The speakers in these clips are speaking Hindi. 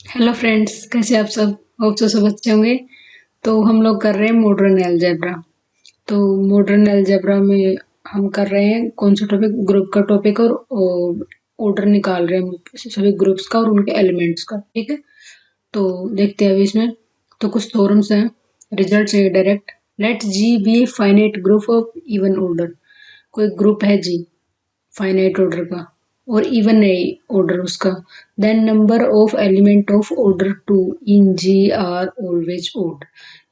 हेलो फ्रेंड्स, कैसे आप सब? होप सो सब अच्छे होंगे। तो हम लोग कर रहे हैं मॉडर्न अलजेब्रा। तो मॉडर्न अलजेब्रा में हम कर रहे हैं कौन सा टॉपिक? ग्रुप का टॉपिक और ऑर्डर निकाल रहे हैं हम सभी ग्रुप्स का और उनके एलिमेंट्स का। ठीक है, तो देखते हैं अभी इसमें। तो कुछ थ्योरम्स हैं, रिजल्ट है direct. Let G be finite group of even order. कोई ग्रुप है जी फाइनाइट ऑर्डर का और इवन है ऑर्डर उसका, then number of element of order two in G are always odd.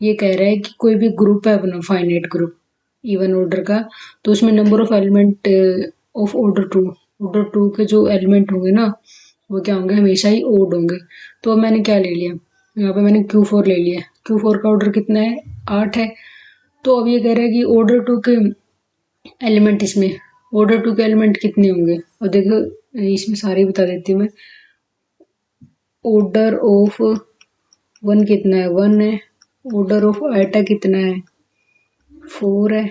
ये कह रहा है कि कोई भी ग्रुप है अपना फाइनाइट ग्रुप इवन ऑर्डर का, तो उसमें number of element of order two के जो एलिमेंट होंगे ना, वो क्या होंगे? हमेशा ही ओड होंगे। तो अब मैंने क्या ले लिया, यहाँ पे मैंने Q4 ले लिया। Q4 का ऑर्डर कितना है? 8 है। तो अब ये कह रहा है कि ऑर्डर टू के एलिमेंट इसमें, ऑर्डर टू के एलिमेंट कितने होंगे? और देखो, इसमें सारे बता देती हूँ मैं। ऑर्डर ऑफ वन कितना है? 1 है। ऑर्डर ऑफ आइटा कितना है? 4 है।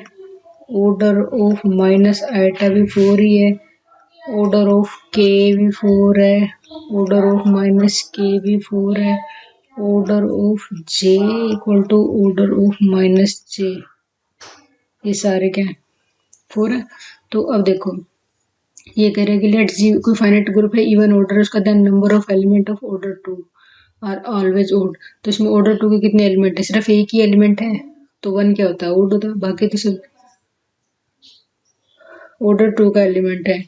ऑर्डर ऑफ माइनस आइटा भी 4 ही है। ऑर्डर ऑफ के भी 4 है। ऑर्डर ऑफ माइनस के भी 4 है। Order of J equal to order of minus J, ये सारे क्या है? 4 है। तो अब देखो, ये कह रहे हैं कि लेट जी कोई फाइनाइट ग्रुप है इवन ऑर्डर, उसका then number of element of order two are always odd. तो इसमें ऑर्डर टू के कितने एलिमेंट है? सिर्फ एक ही एलिमेंट है, तो 1 क्या होता है? ओड होता है। बाकी तो सब ऑर्डर टू का एलिमेंट है।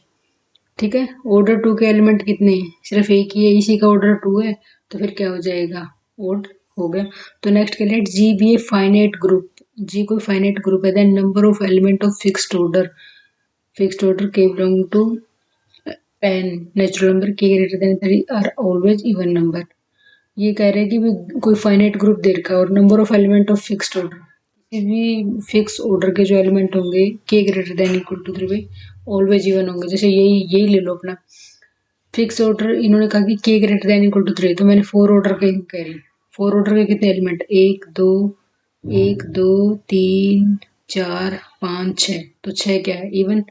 ठीक है, ऑर्डर टू के एलिमेंट कितने हैं? सिर्फ एक ही है, इसी का ऑर्डर 2 है, तो फिर क्या हो जाएगा? ओड हो गया। तो नेक्स्ट क्या? Let G be a finite group. G कोई फाइनाइट ग्रुप है, then number of element of fixed order के belong to an natural number के greater than 3 are always even number. ये कह रहे हैं कि भी कोई फाइनाइट ग्रुप दे रखा है और number of element of fixed order, किसी भी फिक्स ऑर्डर के जो एलिमेंट होंगे के ग्रेटर देन इक्वल टू 3 पे ऑलवेज इवन होंगे। जैसे यही यही ले लो अपना फिक्स ऑर्डर, इन्होंने कहा कि के ग्रेटर देन इक्वल टू 3, तो मैंने 4 ऑर्डर के कह रही। 4 ऑर्डर के कितने एलिमेंट? 1 2 1 2 3 4 5 6, तो 6 क्या है? इवन।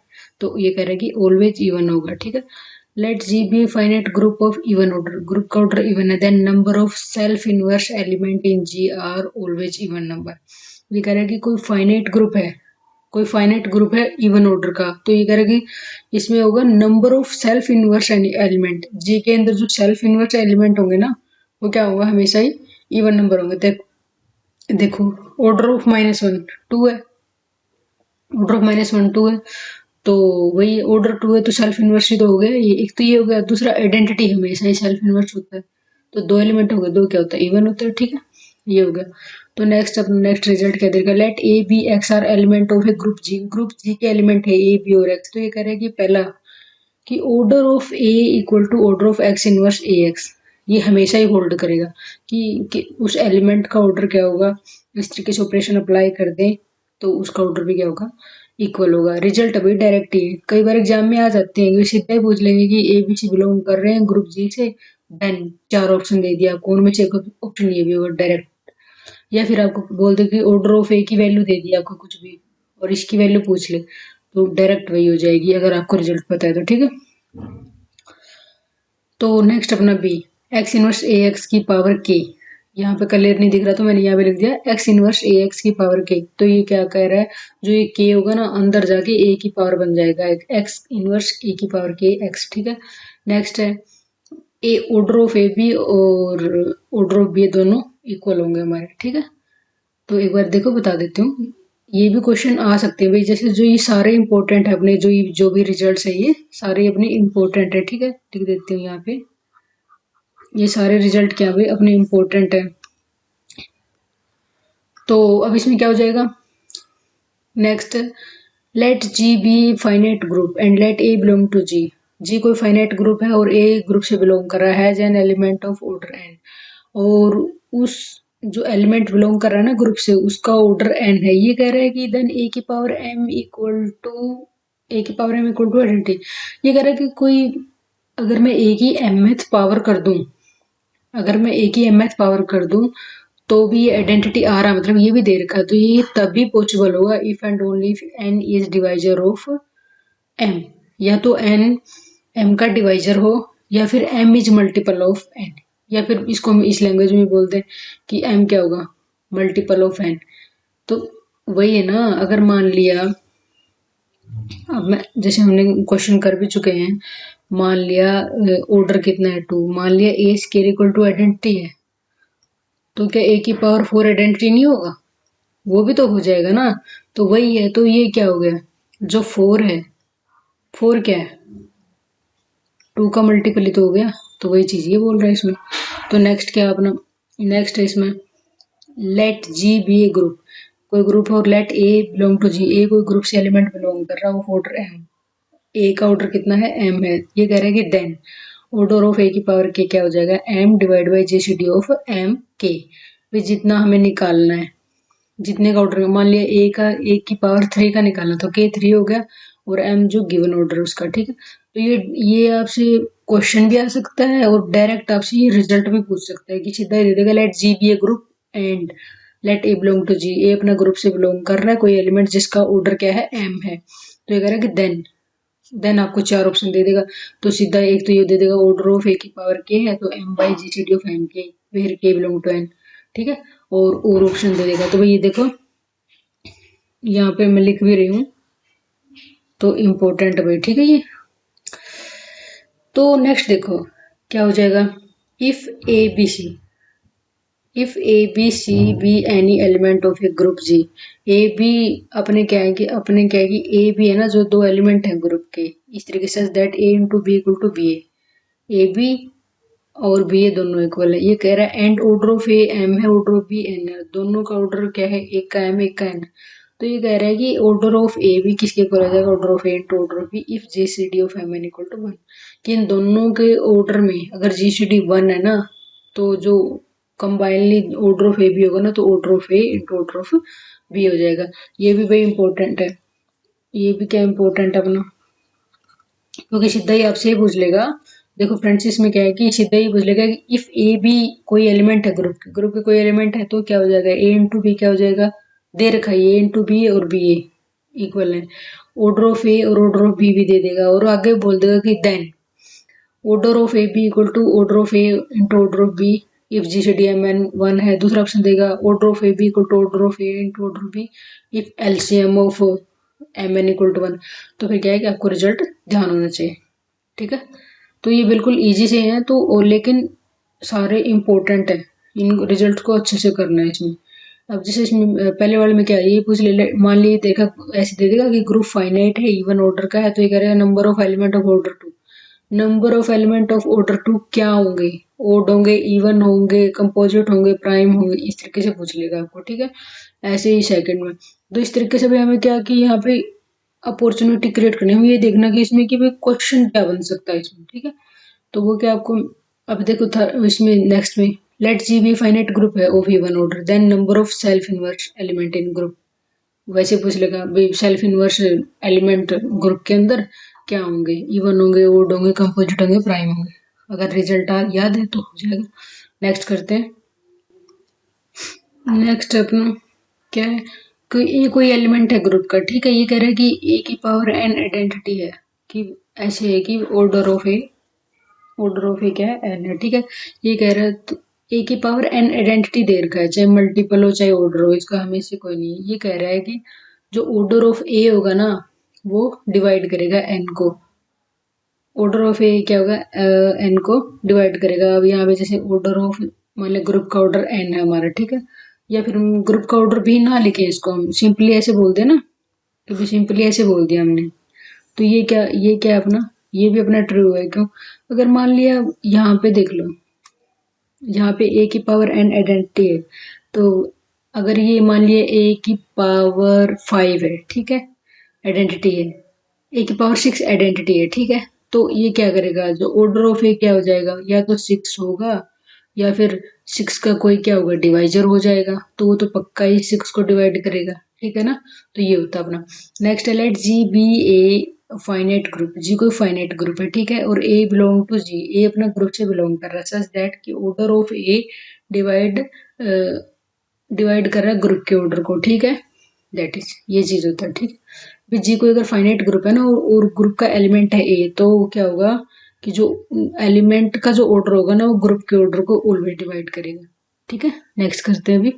तो ये कह रहा है कि ऑलवेज इवन होगा। ठीक है, let G be finite group of even order. Group का ऑर्डर इवन है, then number of self inverse element in G are always even number. ये कह रहा है कि कोई फाइनाइट ग्रुप है इवन ऑर्डर का, तो ये कह रहा है कि इसमें होगा number of self inverse element. G के अंदर जो सेल्फ इनवर्स एलिमेंट होंगे ना, वो क्या होगा? हमेशा ही इवन नंबर होंगे। देखो, ऑर्डर ऑफ -1 2 है। ऑर्डर ऑफ -1 2 है, तो वही ऑर्डर 2 है, तो सेल्फ इनवर्स ही तो हो गया ये। एक तो ये हो गया, दूसरा आइडेंटिटी हमेशा ही सेल्फ इनवर्स होता है। तो 2 एलिमेंट हो गए, 2 क्या होता है? इवन होता है। ठीक है, ये हो गया। तो नेक्स्ट अपना नेक्स्ट रिजल्ट क्या देगा? Let a b x are element of a group G के एलिमेंट है ए बी और एक्स। तो ये कह रहा है कि पहला कि order of a equal to order of x inverse a x, ये हमेशा ही होल्ड करेगा कि उस एलिमेंट का ऑर्डर क्या होगा, इस तरीके से ऑपरेशन अप्लाई कर दें तो उसका ऑर्डर भी क्या होगा? इक्वल होगा। रिजल्ट अभी डायरेक्ट ही है, कई बार एग्जाम में आ जाते हैं, सीधा ही पूछ लेंगे कि ए बी सी बिलोंग कर रहे हैं ग्रुप जी से, देन 4 ऑप्शन दे दिया, कौन में से एक ऑप्शन ये भी होगा डायरेक्ट। या फिर आपको बोल दे कि ऑर्डर ऑफ ए की वैल्यू दे दी आपको कुछ भी, और इसकी वैल्यू पूछ ले, तो डायरेक्ट वही हो जाएगी अगर आपको रिजल्ट पता है तो। ठीक है, तो नेक्स्ट अपना B, x inverse a x की पावर के। यहाँ पे क्लियर नहीं दिख रहा तो मैंने यहाँ पे लिख दिया एक्स इनवर्स ए एक्स की पावर के। तो ये क्या कह रहा है? जो ये के होगा ना, अंदर जाके ए की पावर बन जाएगा, एक्स इनवर्स ए की पावर के एक्स। ठीक है, नेक्स्ट है ए ऑर्डर ऑफ ए बी और ऑर्डर ऑफ बी दोनों इक्वल होंगे हमारे। ठीक है, तो एक बार देखो बता देती हूँ, ये भी क्वेश्चन आ सकते हैं भाई। जैसे जो ये सारे इंपॉर्टेंट है अपने, जो भी रिजल्ट्स है ये सारे अपने इंपॉर्टेंट है। ठीक है, लिख देती हूँ यहाँ पे, ये सारे रिजल्ट क्या भाई अपने इंपॉर्टेंट है। तो अब इसमें क्या हो जाएगा? Next, let G be finite group and let a belong to G. G कोई फाइनाइट ग्रुप है और ए ग्रुप से बिलोंग कर रहा है, has an element of order n, और उस जो एलिमेंट बिलोंग कर रहा है ना ग्रुप से, उसका ऑर्डर एन है। ये कह रहा है कि देन ए की power m equal to identity. ये कह रहा है कि कोई, अगर मैं ए की mth पावर कर दूं, अगर मैं ए की mth पावर कर दूं तो भी ये आइडेंटिटी आ रहा है, मतलब ये भी दे रखा है, तो ये तभी पॉसिबल होगा if and only if n is divisor of m. या तो एन एम का डिवाइजर हो, या फिर m is multiple of n. या फिर इसको हम इस लैंग्वेज में बोलते हैं कि m क्या होगा, मल्टीपल ऑफ n। तो वही है ना, अगर मान लिया, अब मैं जैसे हमने क्वेश्चन कर भी चुके हैं, मान लिया ऑर्डर कितना है 2, मान लिया ए स्केयर इक्वल टू आइडेंटिटी है, तो क्या ए की पावर 4 आइडेंटिटी नहीं होगा, वो भी तो हो जाएगा ना। तो वही है, तो ये क्या हो गया, जो 4 है, 4 क्या है, 2 का मल्टीपल ही तो हो गया। तो वही चीज ये बोल रहा है इसमें। तो नेक्स्ट क्या अपना, नेक्स्ट है इसमें, late G be a group, कोई ग्रुप है और late a belong to G, ए कोई ग्रुप से एलिमेंट बिलोंग कर रहा है, वो ऑर्डर एम, ए का ऑर्डर कितना है, एम है। ये कह रहा है कि देन ऑर्डर ऑफ ए की पावर के क्या हो जाएगा, m divide by G C D of m k. फिर जितना हमें निकालना है, जितने का ऑर्डर, मान लिया ए का, ए की पावर 3 का निकालना, तो के 3 हो गया, और एम जो गिवन ऑर्डर है उसका, ठीक है। तो ये आपसे क्वेश्चन भी आ सकता है और डायरेक्ट आपसे ये रिजल्ट भी पूछ सकता है कि सीधा ही दे देगा, let G be a group and let a belong to G, a अपना ग्रुप से बिलोंग कर रहा है कोई एलिमेंट जिसका ऑर्डर क्या है, एम है। तो ये कह रहा है कि देन आपको 4 ऑप्शन दे देगा। तो सीधा एक तो ये दे देगा ऑर्डर ऑफ ए की पावर के है, तो m by G C D of m k, where k belong to N, ठीक है। और ऑप्शन दे देगा। तो भाई ये देखो, यहाँ पे मैं लिख भी रही हूँ, तो इम्पोर्टेंट भाई, ठीक है ये। तो नेक्स्ट देखो क्या हो जाएगा, if a b c, if a b c be any element of a group G, a b अपने क्या है कि, अपने क्या है कि ए बी है ना, जो दो एलिमेंट है ग्रुप के, इस तरीके से that a into b equal to b a b और बी ए दोनों इक्वल है। ये कह रहा है and order of a M है, ऑर्डर ऑफ बी एन है, दोनों का ऑर्डर क्या है, एक का एम एक का एन। तो ये कह रहा है कि ऑर्डर ऑफ ए बी किसके इक्वल आ जाएगा, order of a into order of b if G C D of m n equal to 1, कि इन दोनों के ऑर्डर में अगर जी सी डी 1 है ना, तो जो combinedly order of a b होगा ना, तो order of a into order of b हो जाएगा। ये भी भाई इंपॉर्टेंट है, ये भी क्या इंपॉर्टेंट है अपना, क्योंकि सीधा ही आपसे ही पूछ लेगा। देखो फ्रेंड्स, इसमें क्या है कि सीधा ही पूछ लेगा कि इफ ए बी कोई एलिमेंट है ग्रुप के कोई एलिमेंट है, तो क्या हो जाएगा, ए इंटू बी क्या हो जाएगा, दे रखा है ए इंटू बी और बी ए इक्वल है, ऑर्डर ऑफ ए और ऑर्डर ऑफ बी भी दे देगा, और आगे बोल देगा कि then order of a b equal to order of a into order of b if G C D m n 1 है। दूसरा ऑप्शन देगा order of a b equal to order of a into order of b if LCM of m n equal to 1। तो फिर क्या है कि आपको रिजल्ट ध्यान होना चाहिए, ठीक है। तो ये बिल्कुल इजी से हैं, तो और लेकिन सारे इम्पोर्टेंट है, इन रिजल्ट को अच्छे से करना है इसमें। अब जैसे इसमें पहले वाले में क्या है, ये पूछ ले, मान लीजिए देखा, ऐसे दे देगा कि ग्रुप फाइनाइट है, इवन ऑर्डर का है, तो ये करेगा number of element of order 2, number of element of order 2 क्या होंगे, ओड होंगे, इवन होंगे, कंपोजिट होंगे, प्राइम होंगे, इस तरीके से पूछ लेगा आपको, ठीक है। ऐसे ही सेकंड में, तो इस तरीके से भी हमें क्या कि यहाँ पे अपॉर्चुनिटी क्रिएट करनी है, हमें ये देखना कि इसमें कि भाई क्वेश्चन क्या बन सकता है इसमें, ठीक है। तो वो क्या आपको, अब देखो था इसमें नेक्स्ट में, let G be finite group है of even order, then number of self inverse element in group, वैसे पूछ लेगा भाई सेल्फ इनवर्स एलिमेंट ग्रुप के अंदर क्या होंगे, इवन होंगे, ओड होंगे, कंपोजिट होंगे, प्राइम होंगे। अगर रिजल्ट याद है तो हो जाएगा। नेक्स्ट करते हैं, नेक्स्ट अपना क्या है, ये कोई एलिमेंट है ग्रुप का, ठीक है। ये कह रहा है कि ए की पावर एन आइडेंटिटी है, कि ऐसे है कि ऑर्डर ऑफ ए क्या है, एन है, ठीक है। ये कह रहा है तो ए की पावर एन आइडेंटिटी दे रखा है, चाहे मल्टीपल हो चाहे ऑर्डर हो, इसका हमें से कोई नहीं है। ये कह रहा है कि जो ऑर्डर ऑफ ए होगा ना, वो डिवाइड करेगा एन को, ऑर्डर ऑफ ए क्या होगा, एन को डिवाइड करेगा। अब यहाँ पे जैसे ऑर्डर ऑफ, मान लिया ग्रुप का ऑर्डर एन है हमारा, ठीक है, या फिर हम ग्रुप का ऑर्डर भी ना लिखे, इसको हम सिंपली ऐसे बोल दे ना, तो भी सिंपली ऐसे बोल दिया हमने। तो ये क्या है अपना, ये भी अपना ट्रू है, क्यों, अगर मान लिया यहाँ पे देख लो, यहाँ पे ए की पावर एन आइडेंटिटी है, तो अगर ये मान लिया ए की पावर 5 है, ठीक है, आइडेंटिटी है, ए की पावर 6 आइडेंटिटी है, ठीक है। तो ये क्या करेगा, जो ऑर्डर ऑफ ए क्या हो जाएगा, या तो 6 होगा, या फिर 6 का कोई क्या होगा, डिवाइजर हो जाएगा, तो वो तो पक्का ही 6 को डिवाइड करेगा, ठीक है ना। तो ये होता है अपना। नेक्स्ट है let G be a finite group, G कोई फाइनाइट ग्रुप है, ठीक है, और ए बिलोंग टू जी, ए अपना ग्रुप से बिलोंग कर रहा है, सच दैट कि order of a divide divide कर रहा है ग्रुप के ऑर्डर को, ठीक है, दैट इज ये चीज होता है, ठीक है। जी कोई अगर फाइनाइट ग्रुप है ना, और ग्रुप का एलिमेंट है ए, तो क्या होगा, कि जो एलिमेंट का जो ऑर्डर होगा ना वो ग्रुप के ऑर्डर को ऑलवेज डिवाइड करेगा। ठीक है, नेक्स्ट करते हैं अभी।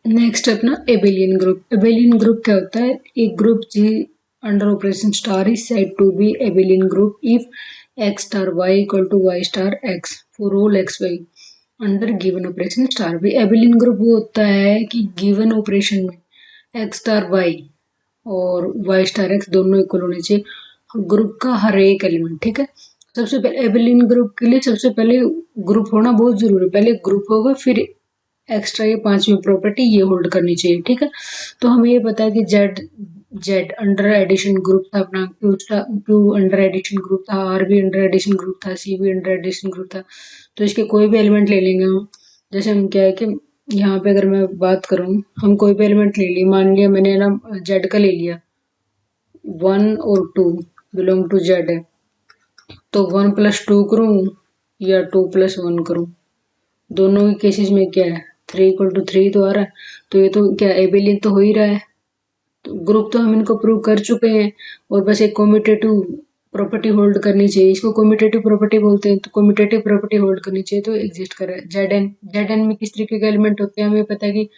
नेक्स्ट अपना एबेलियन ग्रुप। एबेलियन ग्रुप क्या होता है? एक group G under operation star is said to be abelian group if x star y equal to y star x for all x y under given operation star. भी एबेलियन ग्रुप वो होता है कि गिवन ऑपरेशन में एक्स स्टार वाई और वाई स्टार एक्स दोनों इक्वल होने चाहिए ग्रुप का हर एक एलिमेंट। ठीक है, सबसे पहले एबेलियन ग्रुप के लिए सबसे पहले ग्रुप होना बहुत जरूरी है। पहले ग्रुप होगा फिर एक्स्ट्रा ये पांचवी प्रॉपर्टी ये होल्ड करनी चाहिए। ठीक है, तो हमें ये पता है कि Z Z under addition group था अपना, क्यू अंडर एडिशन ग्रुप था, आर भी अंडर एडिशन ग्रुप था, सी भी अंडर एडिशन ग्रुप था। तो इसके कोई भी एलिमेंट ले लेंगे हम। जैसे हम क्या है कि यहाँ पे अगर मैं बात करूँ, हम कोई भी एलिमेंट ले लिया, मान लिया मैंने ना जेड का ले लिया, 1 और 2 बिलोंग टू जेड है, तो 1+2 करूँ या 2+1 करूँ, दोनों ही केसेस में क्या है 3 = 3 तो आ रहा है। तो ये तो क्या एबेलियन तो हो ही रहा है। तो ग्रुप तो हम इनको प्रूव कर चुके हैं और बस एक कॉम्यूटेटिव प्रॉपर्टी होल्ड करनी चाहिए। इसको कॉम्यूटेटिव प्रॉपर्टी बोलते हैं। तो कॉम्यूटेटिव प्रॉपर्टी होल्ड करनी चाहिए तो एग्जिस्ट कर रहा है। जेड एन में किस तरीके के एलिमेंट होते हैं हमें पता है कि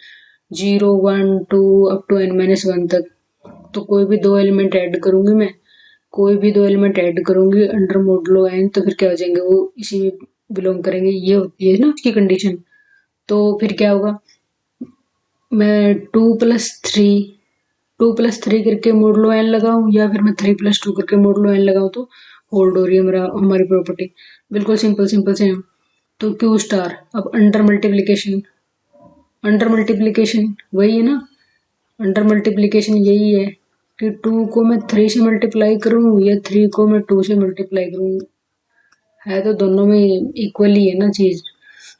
0 1 2 अप टू n-1 तक। तो कोई भी दो एलिमेंट ऐड करूंगी मैं, कोई भी दो एलिमेंट ऐड करूंगी अंडर मॉडुलो n, तो फिर क्या हो जाएंगे वो इसी में बिलोंग करेंगे। ये होती है ना उसकी कंडीशन। तो फिर क्या होगा, मैं 2+3 करके मॉडुलो n लगाऊं या फिर मैं 3+2 करके मॉडुलो n लगाऊं तो होल्ड हो रही है हमारी प्रॉपर्टी। बिल्कुल सिंपल सिंपल से हम। तो क्यू स्टार अब अंडर मल्टीप्लीकेशन वही है ना, अंडर मल्टीप्लीकेशन यही है कि 2 को मैं 3 से मल्टीप्लाई करूं या 3 को मैं 2 से मल्टीप्लाई करूं, है तो दोनों में इक्वली है ना चीज।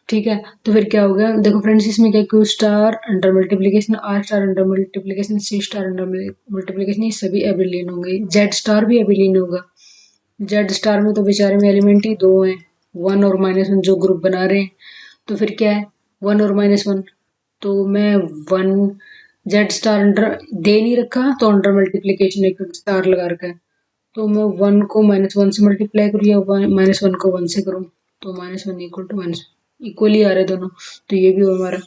ठीक है, तो फिर क्या हो गया देखो फ्रेंड्स, इसमें क्या Q star under multiplication, R star under multiplication, C star under multiplication, ये सभी एबिलियन होंगे। जेड स्टार भी एबिलियन होगा। जेड स्टार में तो बेचारे में एलिमेंट ही दो हैं, 1 और -1 जो ग्रुप बना रहे हैं। तो फिर क्या है 1 और -1, तो मैं 1 जेड स्टार अंडर दे नहीं रखा तो अंडर मल्टीप्लीकेशन एक स्टार लगा रखा है। तो मैं 1 को -1 से मल्टीप्लाई करूँ या -1 को 1 से करूँ, तो -1 = 1 इक्वली आ रहे दोनों। तो ये भी हो हमारा।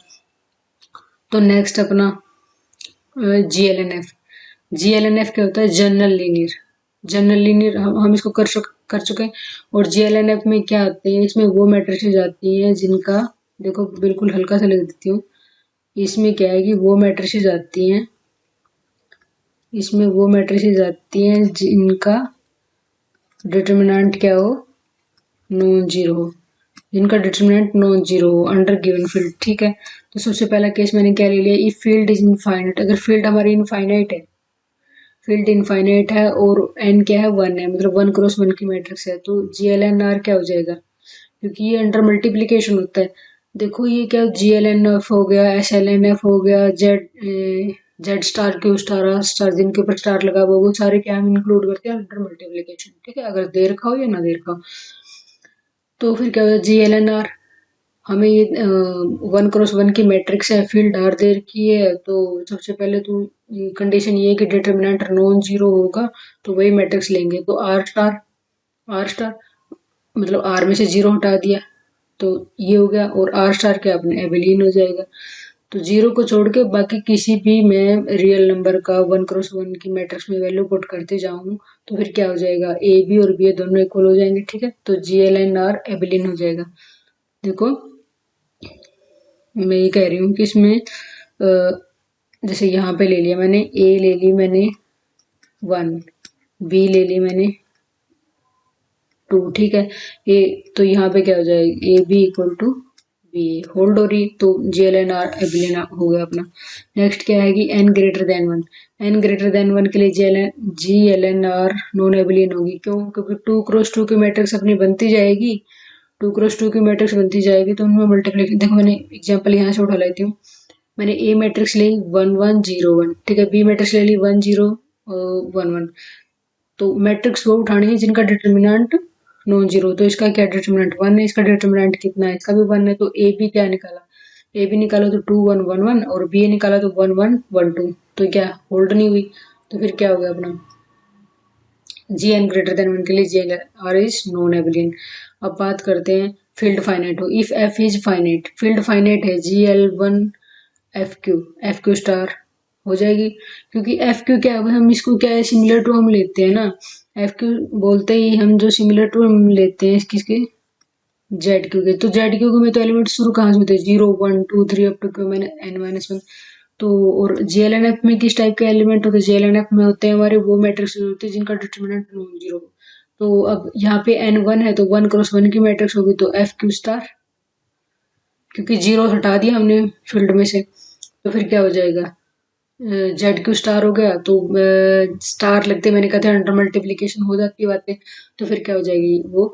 तो नेक्स्ट अपना GLNF। GLNF क्या होता है? General linear. जनरल लीनियर हम इसको कर चुके हैं। और GLNF में क्या आते हैं, इसमें वो मैट्रिसेस आती हैं जिनका, देखो बिल्कुल हल्का सा लिख देती हूँ। इसमें क्या है कि वो मैट्रिसेस आती हैं, इसमें वो मैट्रिसेस आती हैं जिनका डिटर्मिनेंट क्या हो, नॉन जीरो हो, जिनका डिटर्मिनेंट नॉन जीरो हो अंडर गिवन फील्ड। ठीक है, तो सबसे पहला केस मैंने क्या ले लिया, इफ फील्ड इज इनफाइनाइट। अगर फील्ड हमारी इनफाइनाइट है, फील्ड इनफाइनाइट है और n क्या है 1 है, मतलब 1x1 की मैट्रिक्स है, तो GLNR क्या हो जाएगा, क्योंकि ये अंडर मल्टीप्लीकेशन होता है। देखो ये क्या GLNF हो गया, SLNF हो गया, Z star, Q star, R star, जिनके ऊपर स्टार लगा हुआ वो सारे क्या हम इंक्लूड करते हैं अंडर मल्टीप्लीकेशन। ठीक है, अगर दे रखा हो या ना दे रखा हो। तो फिर क्या होगा GLNR, हमें ये 1x1 की मैट्रिक्स है, फील्ड आर दे रखी है, तो सबसे पहले तो कंडीशन ये है कि डिटर्मिनेंट नॉन जीरो होगा, तो वही मैट्रिक्स लेंगे। तो आर स्टार मतलब आर में से जीरो हटा दिया तो ये हो गया, और आर स्टार क्या अपने एबेलियन हो जाएगा। तो जीरो को छोड़ के बाकी किसी भी मैं रियल नंबर का 1x1 की मैट्रिक्स में वैल्यू पुट करते जाऊं तो फिर क्या हो जाएगा, ए बी और बी दोनों इक्वल हो जाएंगे। ठीक है, तो GLNR एबेलियन हो जाएगा। देखो मैं ये कह रही हूँ कि इसमें जैसे यहाँ पे ले लिया मैंने, ए ले ली मैंने 1, बी ले ली मैंने 2। ठीक है, ए तो यहाँ पे क्या हो जाएगा, a b equal to b, hold हो रही, तो GLNR एबिलियन हो गया अपना। नेक्स्ट क्या है कि n greater than 1, n greater than 1 के लिए GLNR नॉन एबिलियन होगी। क्यों? क्योंकि 2x2 की मैट्रिक्स अपनी बनती जाएगी, 2x2 की मैट्रिक्स बनती जाएगी तो उनमें मल्टीप्लिकेशन, देखो मैंने एग्जांपल यहाँ से उठा लेती हूँ। मैंने ए मैट्रिक्स ली 1 1 0 1, ठीक है, बी मैट्रिक्स ले ली 1 0 1 1। तो मैट्रिक्स वो उठानी है जिनका डिटर्मिनेंट नॉन जीरो। तो इसका क्या डिटर्मिनेंट 1 है, इसका डिटर्मिनेंट कितना है, इसका भी 1 है। तो ए बी क्या निकाला, ए बी निकाला तो 2 1 1 1 और बी निकाला तो 1 1 1 2। तो क्या होल्ड नहीं हुई, तो फिर क्या हो गया अपना जी एन ग्रेटर देन 1 के लिए G L R is non abelian. अब बात करते हैं फील्ड फाइनाइट हो, if F is finite, field finite है G L one F Q star हो जाएगी, क्योंकि एफ क्यू क्या है, हम इसको क्या है सिमिलर टू हम लेते हैं ना, एफ क्यू बोलते ही हम जो सिमिलर टू हम लेते हैं किसके, जेड क्यू के। तो जेड क्यू में तो एलिमेंट शुरू कहाँ से होते हैं, 0 1 2 3 अप टू क्यू मैंने एन माइनस वन। तो और जीएलएनएफ में किस टाइप के एलिमेंट होते हैं, जीएलएनएफ में होते हैं हमारे वो मैट्रिक्स होते हैं जिनका डिटरमिनेंट नॉन जीरो। तो अब यहाँ पे एन वन है तो 1 क्रॉस 1 की मैट्रिक्स होगी, तो एफ क्यू स्टार, क्योंकि जीरो हटा दिया हमने फील्ड में से, तो फिर क्या हो जाएगा, जेड क्यू स्टार हो गया। तो स्टार लगते मैंने कहा था अंडर मल्टीप्लीकेशन हो जाती है बातें, तो फिर क्या हो जाएगी वो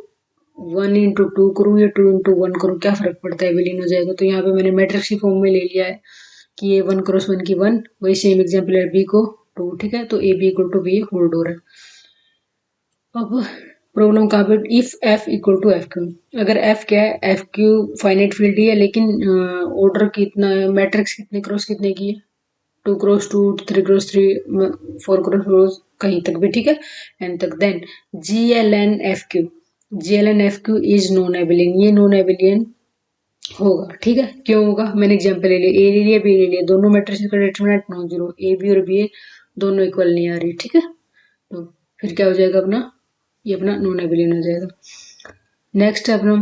1 × 2 करूँ या 2 × 1 करूँ, क्या फर्क पड़ता है, विलीन हो जाएगा। तो यहाँ पे मैंने मैट्रिक्स की फॉर्म में ले लिया है कि ये 1 × 1 की 1, वही सेम एग्जाम्पल है बी को 2, ठीक है। तो a b equal to b whole door है। अब प्रॉब्लम कहाँ पे, if F equal to F q, अगर एफ क्या है, एफ क्यू फाइनाइट फील्ड ही है, लेकिन ऑर्डर कितना मैट्रिक्स कितने क्रॉस कितने की है, 2 × 2 3 × 3 4 × 4 कहीं तक भी, ठीक है, एन तक। Then G L n F q, G L n F q is non abelian, ये नॉन एबिलियन होगा, ठीक है। क्यों होगा, मैंने एग्जांपल ले लिया, ए ले लिया बी ले लिया, दोनों मैट्रिक्स का determinant non zero, a b और बी ए दोनों इक्वल नहीं आ रही, ठीक है। तो फिर क्या हो जाएगा अपना, ये अपना नॉन एबिलियन हो जाएगा। नेक्स्ट है अपना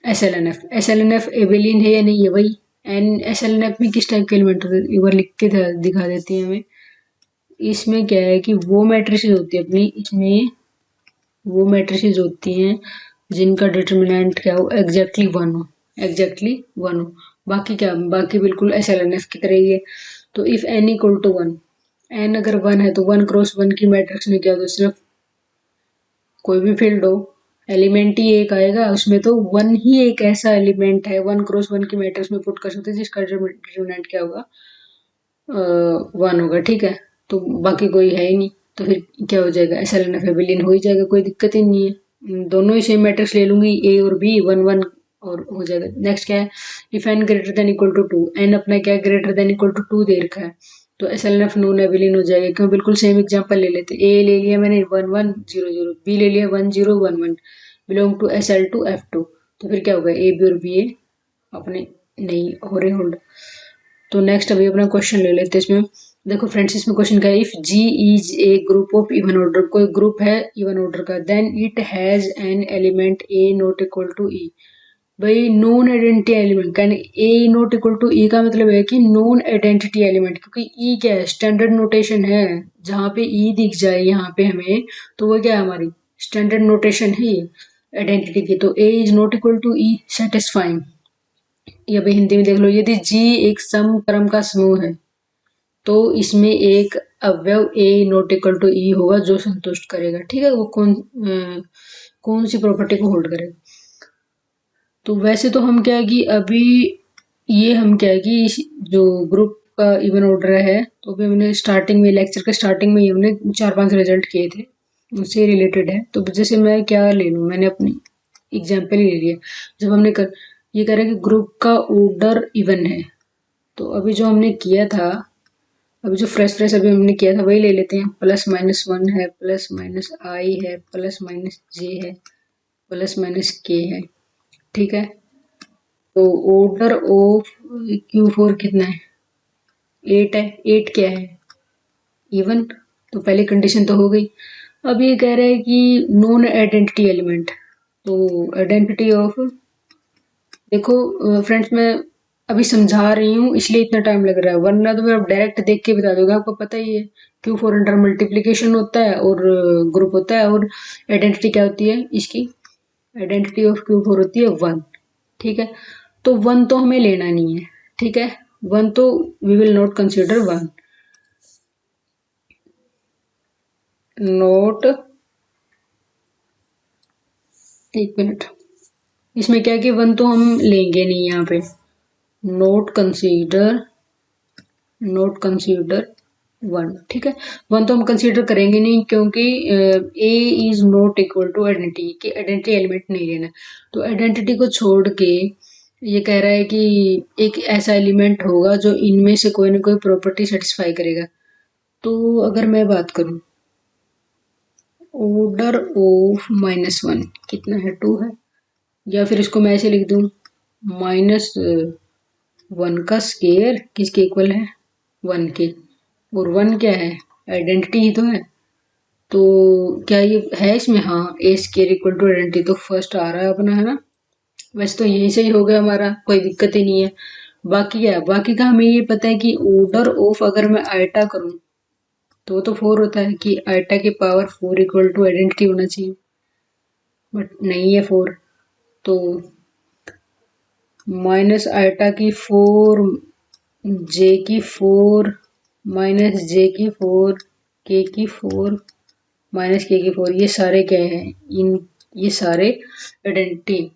S L n F, S L n F abelian है या नहीं है भाई, n S L n F में किस टाइप के एलिमेंट होते हैं, एक बार लिख के दिखा देती है हमें। इसमें क्या है कि वो मैट्रिसेस होती है अपनी, इसमें वो मैट्रिसेस होती हैं जिनका डिटरमिनेंट क्या हो, एग्जैक्टली वन हो, एग्जैक्टली वन हो। बाकी क्या, बाकी बिल्कुल एस एल एन एफ की तरह ही है। तो if n equal to one, n अगर वन है तो 1 × 1 की मैट्रिक्स में क्या होता है, सिर्फ कोई भी फील्ड हो एलिमेंट ही एक आएगा उसमें, तो वन ही एक ऐसा एलिमेंट है 1 × 1 की मैट्रिक्स में पुट कर सकते हैं जिसका डिटरमिनेंट क्या होगा, वन होगा, ठीक है। तो बाकी कोई है ही नहीं, तो फिर क्या हो जाएगा, S L n F abelian हो ही जाएगा, कोई दिक्कत ही नहीं है। दोनों ही सेम मैट्रिक्स ले लूंगी, ए और बी 1 1 और हो जाएगा। नेक्स्ट क्या है, if n greater than equal to 2, n अपना क्या ग्रेटर देन इक्वल टू 2 दे रखा है, तो S L n F non abelian हो जाएगा। क्यों, बिल्कुल सेम एग्जांपल ले लेते, ए ले लिया मैंने 1 1 0 0, बी ले लिया 1 0 1 1, belong to S L two F two, तो फिर क्या होगा, ए बी और बी ए अपने नहीं हो रहे होल्ड। तो नेक्स्ट अभी अपना क्वेश्चन ले लेते हैं इसमें। देखो फ्रेंड्स, इसमें क्वेश्चन क्या है, if G is a group of even order, कोई ग्रुप है इवन ऑर्डर का, then it has an element a not equal to E. भाई नॉन आइडेंटिटी एलिमेंट, कहने a not equal to E का मतलब है कि नॉन आइडेंटिटी एलिमेंट, क्योंकि ई क्या है, स्टैंडर्ड नोटेशन है, जहां पे ई दिख जाए यहाँ पे हमें, तो वो क्या है, हमारी स्टैंडर्ड नोटेशन है आइडेंटिटी की। तो a is not equal to E satisfying, या भाई हिंदी में देख लो, यदि जी एक सम क्रम का समूह है तो इसमें एक अवयव ए नॉट इक्वल टू ई होगा जो संतुष्ट करेगा, ठीक है। वो कौन सी प्रॉपर्टी को होल्ड करेगा। तो वैसे तो हम क्या है कि अभी ये हम क्या है कि जो ग्रुप का इवन ऑर्डर है, तो अभी हमने स्टार्टिंग में लेक्चर के स्टार्टिंग में ही हमने 4 5 रिजल्ट किए थे, उससे रिलेटेड है। तो जैसे मैं क्या ले लूँ, मैंने अपनी एग्जाम्पल ही ले लिया। जब हमने ये कह रहा है कि ग्रुप का ऑर्डर इवन है, तो अभी जो हमने किया था, अभी जो फ्रेश अभी हमने किया था वही ले लेते हैं। +-1 है, +-i है, +-j है, +-k है, ठीक है। तो ऑर्डर ऑफ Q4 कितना है, 8 है। 8 क्या है, इवन, तो पहली कंडीशन तो हो गई। अब ये कह रहे हैं कि नॉन आइडेंटिटी एलिमेंट, तो आइडेंटिटी ऑफ, देखो फ्रेंड्स मैं अभी समझा रही हूँ इसलिए इतना टाइम लग रहा है, वरना तो मैं अब डायरेक्ट देख के बता दूंगा, आपको पता ही है। Q4 अंडर मल्टीप्लीकेशन होता है और ग्रुप होता है, और आइडेंटिटी क्या होती है इसकी, आइडेंटिटी ऑफ Q4 होती है 1, ठीक है। तो 1 तो हमें लेना नहीं है, ठीक है, 1 तो we will not consider 1, note, एक मिनट, इसमें क्या है कि 1 तो हम लेंगे नहीं यहाँ पे, नोट कंसीडर, नोट कंसीडर 1, ठीक है। 1 तो हम कंसीडर करेंगे नहीं, क्योंकि a is not equal to identity, कि आइडेंटिटी एलिमेंट नहीं लेना। तो आइडेंटिटी को छोड़ के ये कह रहा है कि एक ऐसा एलिमेंट होगा जो इनमें से कोई ना कोई प्रॉपर्टी सेटिस्फाई करेगा। तो अगर मैं बात करूं, ऑर्डर ऑफ -1 कितना है, 2 है। या फिर इसको मैं ऐसे लिख दूं, -1 का स्केयर किसके इक्वल है, 1 के। और 1 क्या है, आइडेंटिटी ही तो है। तो क्या ये है इसमें, हाँ, ए स्केयर इक्वल टू आइडेंटिटी, तो फर्स्ट आ रहा है अपना, है ना। वैसे तो यही सही हो गया हमारा, कोई दिक्कत ही नहीं है। बाकी क्या है, बाकी का हमें ये पता है कि ऑर्डर ऑफ अगर मैं आइटा करूं तो वो तो 4 होता है, कि आइटा की पावर 4 इक्वल टू आइडेंटिटी होना चाहिए, बट नहीं है 4। तो माइनस आइटा की 4, जे की 4, माइनस जे की 4, के की 4, माइनस के की 4, ये सारे क्या है, इन ये सारे आइडेंटिटी।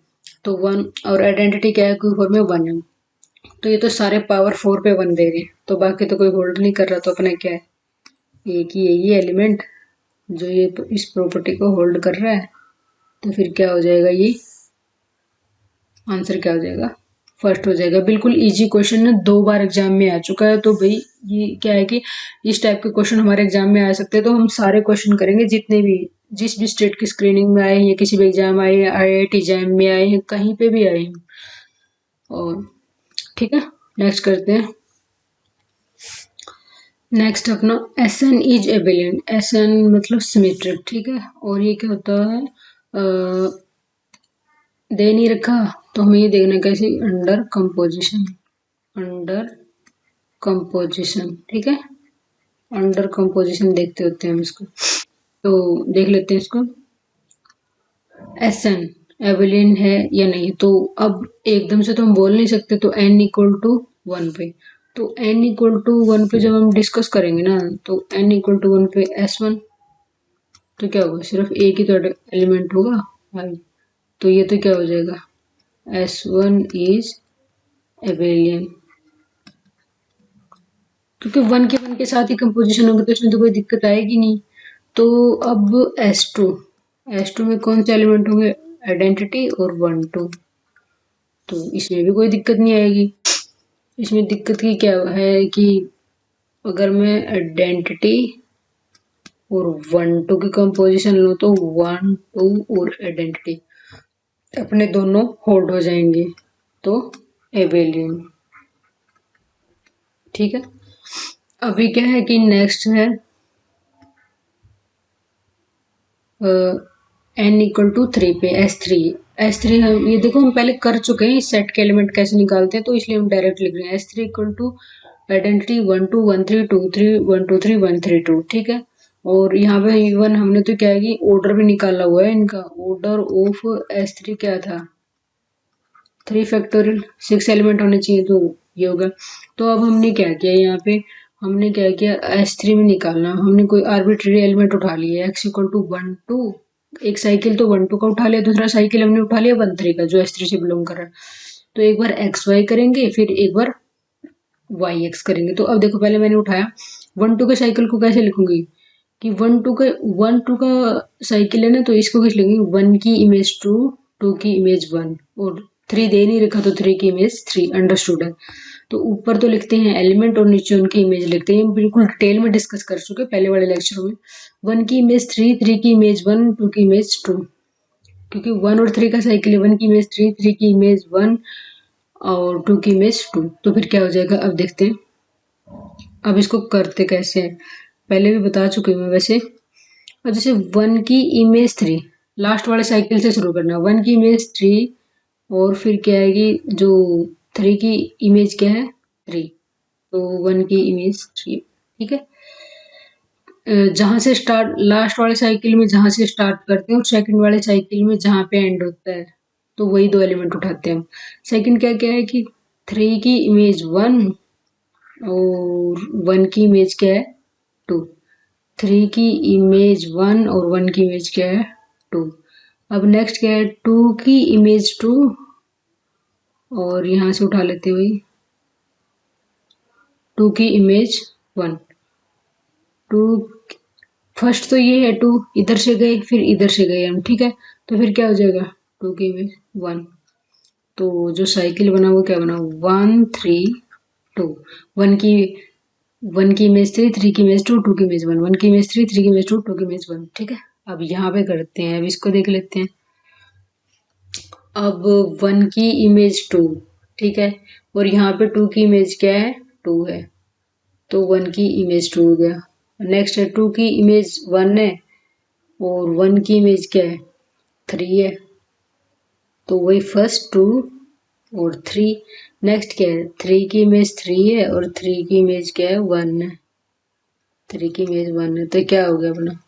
तो 1, और आइडेंटिटी क्या है, क्यू 4 में 1 है। तो ये तो सारे पावर 4 पे 1 दे रहे हैं, तो बाकी तो कोई होल्ड नहीं कर रहा, तो अपना क्या है, एक ही यही एलिमेंट जो ये इस प्रॉपर्टी को होल्ड कर रहा है। तो फिर क्या हो जाएगा, ये आंसर क्या हो जाएगा, फर्स्ट हो जाएगा। बिल्कुल इजी क्वेश्चन है, 2 बार एग्जाम में आ चुका है। तो भाई ये क्या है कि इस टाइप के क्वेश्चन हमारे एग्जाम में आ सकते हैं, तो हम सारे क्वेश्चन करेंगे जितने भी, जिस भी स्टेट की स्क्रीनिंग में आए हैं, या किसी भी एग्जाम आए हैं, IIT एग्जाम में आए हैं, कहीं पे भी आए हैं। और ठीक है, नेक्स्ट करते हैं। नेक्स्ट अपना SN इज एबिलियन, SN मतलब सिमेट्रिक, ठीक है। और ये क्या होता है, दे नहीं रखा, तो हमें ये देखना कैसे, अंडर कंपोजिशन, अंडर कंपोजिशन, ठीक है। अंडर कंपोजिशन देखते होते हैं हम इसको, तो देख लेते हैं इसको। SN एबिलियन है या नहीं, तो अब एकदम से तो हम बोल नहीं सकते, तो n इक्वल टू 1 पे, तो n इक्वल टू 1 पे जब हम डिस्कस करेंगे ना, तो n इक्वल टू 1 पे S1, तो क्या होगा, सिर्फ एक ही तो एलिमेंट होगा i, तो ये तो क्या हो जाएगा, S1 इज एबिलियन, क्योंकि 1 के साथ ही कंपोजिशन होगी, तो इसमें तो कोई दिक्कत आएगी नहीं। तो अब S2 में कौन से एलिमेंट होंगे, आइडेंटिटी और 1 2, तो इसमें भी कोई दिक्कत नहीं आएगी। इसमें दिक्कत की क्या है कि अगर मैं आइडेंटिटी और 1 2 की कंपोजिशन लूँ, तो 1 2 और आइडेंटिटी अपने दोनों होल्ड हो जाएंगे, तो एबेलियन, ठीक है। अभी क्या है कि नेक्स्ट है n इक्वल टू 3 पे S3 हम ये देखो, हम पहले कर चुके हैं इस सेट के एलिमेंट कैसे निकालते हैं, तो इसलिए हम डायरेक्ट लिख रहे हैं S3 इक्वल टू आइडेंटिटी 1 2 1 3 2 3 1 2 3 1 3 2, ठीक है। और यहाँ पे इवन हमने तो क्या है कि ऑर्डर भी निकाला हुआ है इनका, ऑर्डर ऑफ S3 क्या था, 3 फैक्टोरियल, 6 एलिमेंट होने चाहिए, तो ये होगा। तो अब हमने क्या किया, यहाँ पे हमने क्या किया, S3 में निकालना, हमने कोई आर्बिट्रेरी एलिमेंट उठा लिया, x इक्वल टू 1 2, एक साइकिल तो 1 2 का उठा लिया, दूसरा साइकिल हमने उठा लिया 1 3 का, जो S3 से बिलोंग कर रहा है। तो एक बार एक्स वाई करेंगे, फिर एक बार वाई एक्स करेंगे। तो अब देखो, पहले मैंने उठाया 1 2 के साइकिल को कैसे लिखूंगी, कि 1 2 का साइकिल है ना, तो इसको कैसे लिखेंगे, 1 की इमेज 2, 2 की इमेज 1, और 3 दे नहीं रखा, तो 3 की इमेज 3, अंडरस्टूड है। तो ऊपर तो लिखते हैं एलिमेंट और नीचे उनकी इमेज लिखते हैं, बिल्कुल डिटेल में डिस्कस कर चुके पहले वाले लेक्चर में। 1 की इमेज 3, 3 की इमेज 1, 2 की इमेज 2, क्योंकि 1 और 3 का साइकिल है, 1 की इमेज 3, 3 की इमेज 1 और 2 की इमेज 2। तो फिर क्या हो जाएगा, अब देखते हैं। अब इसको करते कैसे हैं, पहले भी बता चुकी हूँ मैं वैसे। और जैसे 1 की इमेज 3, लास्ट वाले साइकिल से शुरू करना, 1 की इमेज 3, और फिर क्या आएगी, जो 3 की इमेज क्या है, 3, तो 1 की इमेज 3, ठीक है। जहां से स्टार्ट, लास्ट वाले साइकिल में जहां से स्टार्ट करते हैं, और सेकंड वाले साइकिल में जहां पे एंड होता है, तो वही 2 एलिमेंट उठाते हैं हम। सेकंड क्या क्या है कि 3 की इमेज 1 और 1 की इमेज क्या है, 2, 3 की इमेज 1 और 1 की इमेज क्या है, 2। अब नेक्स्ट क्या है, 2 की इमेज 2, और यहां से उठा लेते हैं वही 2 की इमेज 1 2, फर्स्ट तो ये है 2, इधर से गए फिर इधर से गए हम, ठीक है। तो फिर क्या हो जाएगा, 2 की इमेज 1, तो जो साइकिल बना वो क्या बना, 1 3 2, 1 की 1 की इमेज 3, 3 की इमेज 2, 2 की इमेज 1, 1 की इमेज 3, 3 की इमेज 2, 2 की इमेज 1, ठीक है। अब यहाँ पे करते हैं, अब इसको देख लेते हैं। अब 1 की इमेज 2, ठीक है, और यहाँ पे 2 की इमेज क्या है, 2 है, तो 1 की इमेज 2 हो गया। नेक्स्ट है 2 की इमेज 1 है और 1 की इमेज क्या है, 3 है, तो वही फर्स्ट 2 और 3। नेक्स्ट क्या है, 3 की इमेज 3 है और 3 की इमेज क्या है, 1 है, 3 की इमेज 1 है, तो क्या हो गया अपना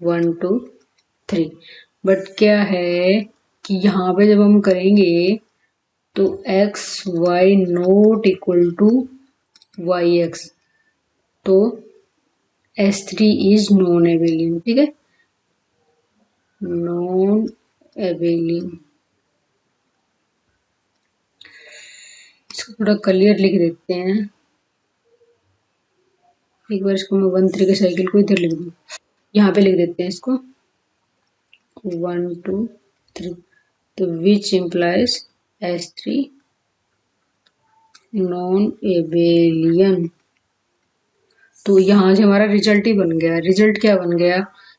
1 2 3। बट क्या है कि यहाँ पे जब हम करेंगे तो x y not equal to y x, तो S3 इज नॉन एबेलियन, ठीक है, नॉन एबेलियन। इसको थोड़ा क्लियर लिख देते हैं, एक बार इसको मैं 1 3 के साइकिल को इधर लिख दूँ, यहाँ पे लिख देते हैं इसको 1 2 3, तो which implies S3 non Abelian. तो यहाँ से हमारा रिजल्ट ही बन गया। रिजल्ट क्या बन गया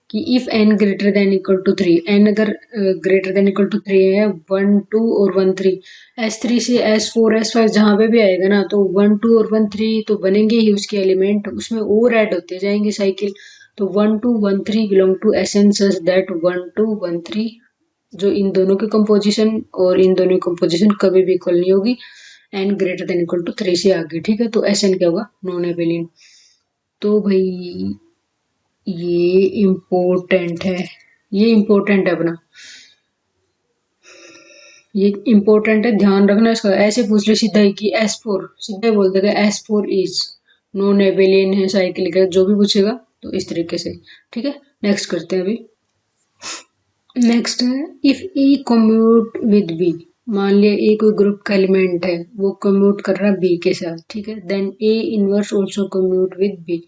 कि if n greater than equal to 3, n अगर ग्रेटर देन इक्वल टू 3 है, 1 2 और 1 3, S3 से S4 S5 जहाँ पे भी आएगा ना, तो 1 2 और 1 3 तो बनेंगे ही उसके एलिमेंट, उसमें और ऐड होते जाएंगे साइकिल। तो 1 2 1 3 belong to Sn such that 1 2 1 3, जो इन दोनों की कंपोजिशन और इन दोनों की कंपोजिशन कभी भी इक्वल नहीं होगी n greater than equal to 3 से आगे, ठीक है, तो Sn क्या होगा, नॉन एबेलियन। तो भाई ये इम्पोर्टेंट है, ये इम्पोर्टेंट है अपना, ये इम्पोर्टेंट है, ध्यान रखना इसका। ऐसे पूछ ले सीधा ही कि S4, सीधा ही बोल देगा S4 इज नॉन एबेलियन है साइकिल का, जो भी पूछेगा तो इस तरीके से, ठीक है। नेक्स्ट करते हैं अभी। नेक्स्ट है if a commute with b, मान लिया ए कोई ग्रुप का एलिमेंट है, वो कम्यूट कर रहा है बी के साथ, ठीक है, then a inverse also commute with b.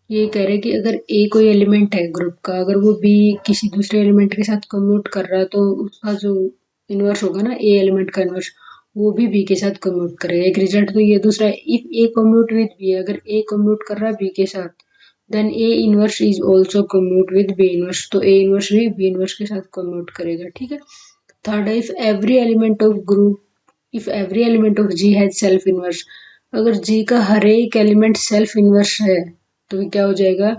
ये कह रहे हैं कि अगर ए कोई एलिमेंट है ग्रुप का, अगर वो बी किसी दूसरे एलिमेंट के साथ कम्यूट कर रहा है, तो उसका जो इनवर्स होगा ना, ए एलिमेंट का इनवर्स, वो भी बी के साथ कम्यूट करेगा। एक रिजल्ट तो ये, दूसरा if a commute with b, अगर ए कम्यूट कर रहा है बी के साथ, then a inverse is also commute with b inverse, तो ए इनवर्स भी बी इनवर्स के साथ कम्यूट करेगा, ठीक है। थर्ड है if every element of group, if every element of G has self inverse, अगर जी का हर एक एलिमेंट सेल्फ इनवर्स है, तो ये क्या हो जाएगा,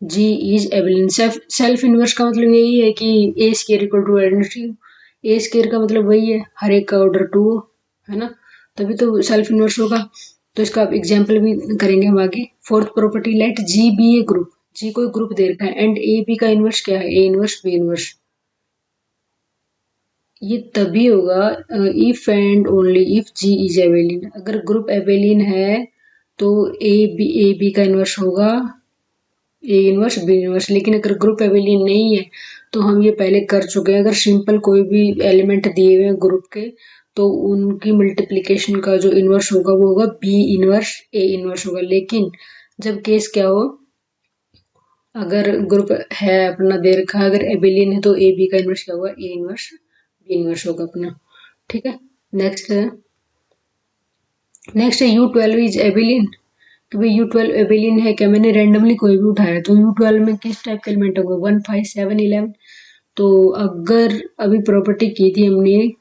G is abelian. Self inverse का मतलब यही है कि a square equal to identity, a square का मतलब वही है हर एक का ऑर्डर 2 है ना, तभी तो सेल्फ इनवर्स होगा। तो इसका आप एग्जाम्पल भी करेंगे हम आगे। Fourth property, let G be a group, G कोई ग्रुप दे रखा है एंड ए बी का इनवर्स क्या है, ए इनवर्स बी इनवर्स। ये तभी होगा if and only if G is abelian. अगर ग्रुप एबेलियन है तो ए बी का इनवर्स होगा, ए इनवर्स बी इनवर्स। लेकिन अगर ग्रुप एबेलियन नहीं है, तो हम ये पहले कर चुके हैं, अगर सिंपल कोई भी एलिमेंट दिए हुए हैं ग्रुप के, तो उनकी मल्टीप्लिकेशन का जो इनवर्स होगा वो होगा बी इनवर्स ए इनवर्स होगा। लेकिन जब केस क्या हो, अगर ग्रुप है अपना दे रखा है, अगर एबेलियन है, तो ए बी का इनवर्स क्या होगा, ए इनवर्स बी इनवर्स होगा अपना, ठीक है। नेक्स्ट है, नेक्स्ट है U12 इज एबेलियन, कि भाई U12 एबेलियन है क्या, मैंने रैंडमली कोई भी उठाया, तो U12 में किस टाइप के एलिमेंट होंगे, 1 5 7 11। तो अगर अभी प्रॉपर्टी की थी हमने,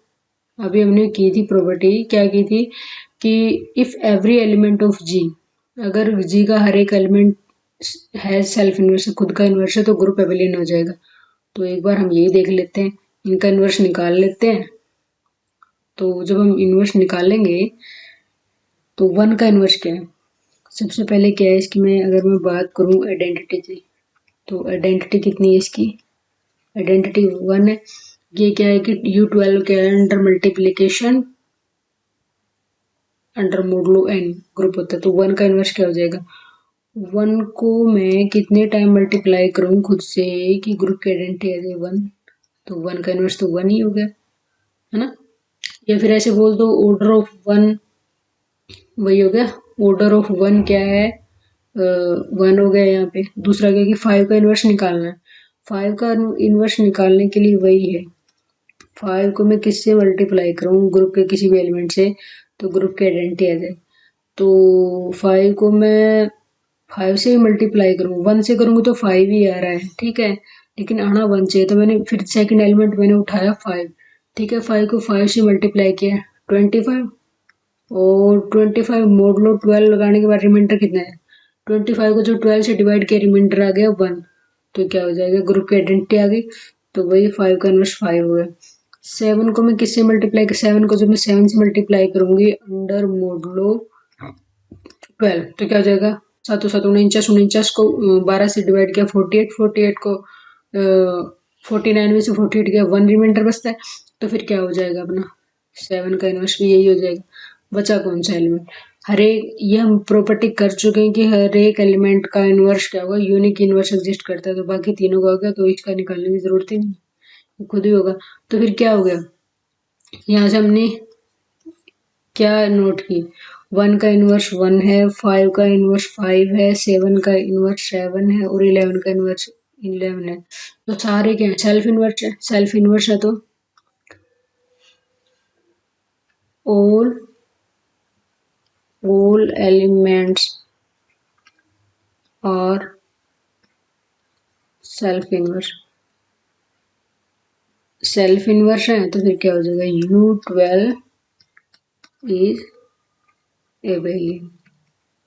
अभी हमने की थी प्रॉपर्टी, क्या की थी कि इफ एवरी एलिमेंट ऑफ जी, अगर जी का हर एक एलिमेंट है सेल्फ इनवर्स, खुद का इनवर्स है, तो ग्रुप एबेलियन हो जाएगा। तो एक बार हम यही देख लेते हैं, इनका इनवर्स निकाल लेते हैं। तो जब हम इनवर्स निकालेंगे तो 1 का इनवर्स क्या है, सबसे पहले क्या है इसकी, अगर मैं बात करूं आइडेंटिटी की, तो आइडेंटिटी कितनी है इसकी, आइडेंटिटी 1 है। ये क्या है कि U12 क्या है, अंडर मल्टीप्लीकेशन अंडर मोडलो n ग्रुप होता है, तो 1 का इनवर्स क्या हो जाएगा, 1 को मैं कितने टाइम मल्टीप्लाई करूं खुद से कि ग्रुप की आइडेंटिटी आ जाए 1, तो 1 का इनवर्स तो 1 ही हो गया, है ना। या फिर ऐसे बोल दो ऑर्डर ऑफ 1, वही हो गया, ऑर्डर ऑफ 1 क्या है, 1 हो गया यहाँ पे। दूसरा क्या कि 5 का इनवर्स निकालना है, 5 का इनवर्स निकालने के लिए वही है, 5 को मैं किससे मल्टीप्लाई करूँ, ग्रुप के किसी भी एलिमेंट से, तो ग्रुप की आइडेंटिटी आ जाए। तो 5 को मैं 5 से मल्टीप्लाई करूँ, 1 से करूँगी तो 5 ही आ रहा है, ठीक है, लेकिन आना 1 चाहिए, तो मैंने फिर सेकंड एलिमेंट मैंने उठाया 5, ठीक है, 5 को 5 से मल्टीप्लाई किया 25, और 25 मोड लो 12 लगाने के बाद रिमाइंडर कितना है, 25 को जो 12 से डिवाइड किया रिमाइंडर आ गया 1, तो क्या हो जाएगा, ग्रुप की आइडेंटिटी आ गई, तो वही 5 का इनवर्स 5 हो गया। 7 को मैं किससे मल्टीप्लाई, 7 को जब मैं 7 से मल्टीप्लाई करूंगी अंडर मोडलो 12, तो क्या हो जाएगा, 7 7 49, 49 को 12 से डिवाइड किया 48, 48 को 49 में से 48 गया 1 रिमाइंडर बचता है, तो फिर क्या हो जाएगा अपना 7 का इनवर्स भी यही हो जाएगा। बचा कौन सा एलिमेंट, हर एक, ये हम प्रॉपर्टी कर चुके हैं कि हर एक एलिमेंट का इनवर्स क्या होगा, यूनिक इनवर्स एग्जिस्ट करता है, तो बाकी तीनों का हो गया, तो इसका निकालने की जरूरत ही नहीं, खुद ही होगा। तो फिर क्या हो गया, यहाँ से हमने क्या नोट की, 1 का इनवर्स 1 है, 5 का इनवर्स 5 है, 7 का इनवर्स 7 है, और 11 का इनवर्स 11 है, तो सारे क्या है, सेल्फ इनवर्स है, सेल्फ इनवर्स है, तो all elements are self inverse, self inverse है, तो फिर क्या हो जाएगा, U12 इज एबेलियन,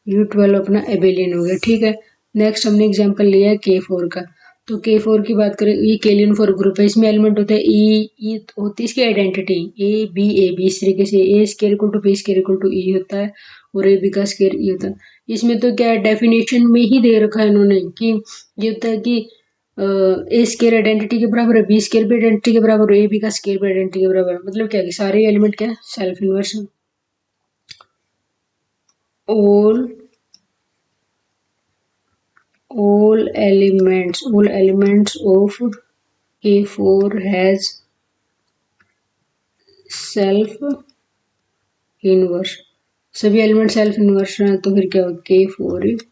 U12 अपना एबेलियन हो गया, ठीक है। नेक्स्ट हमने एग्जांपल लिया है K4 का, तो K4 की बात करें, ये केलियन फॉर ग्रुप है, इसमें एलिमेंट होता है ई होती है इसकी आइडेंटिटी ए बी इस तरीके से, a square equal to b square equal to E होता है, और ए बी का स्केयर ई होता है। इसमें तो क्या है, डेफिनेशन में ही दे रखा है इन्होंने कि ये होता है कि ए स्केयर आइडेंटिटी के बराबर है, बी स्केयर भी आइडेंटिटी के बराबर है, ए बी का स्केयर भी आइडेंटिटी के बराबर है, मतलब क्या है कि सारे एलिमेंट क्या है, सेल्फ इनवर्स है। all all elements of K4 has self inverse, सभी एलिमेंट सेल्फ इनवर्स है, तो फिर क्या होगा, K4 इज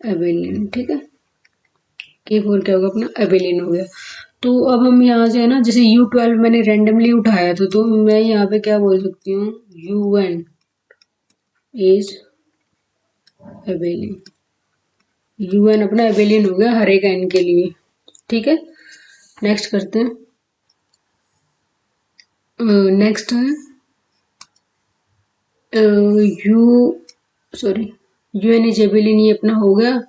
एबेलियन, ठीक है, K4 क्या होगा अपना एबेलियन हो गया। तो अब हम यहाँ से है ना, जैसे U12 मैंने रेंडमली उठाया था, तो मैं यहाँ पे क्या बोल सकती हूँ, UN इज एबेलियन, UN अपना एबेलियन हो गया हर एक n के लिए, ठीक है। नेक्स्ट करते हैं, नेक्स्ट है you sorry UN is Abelian, ये अपना हो गया।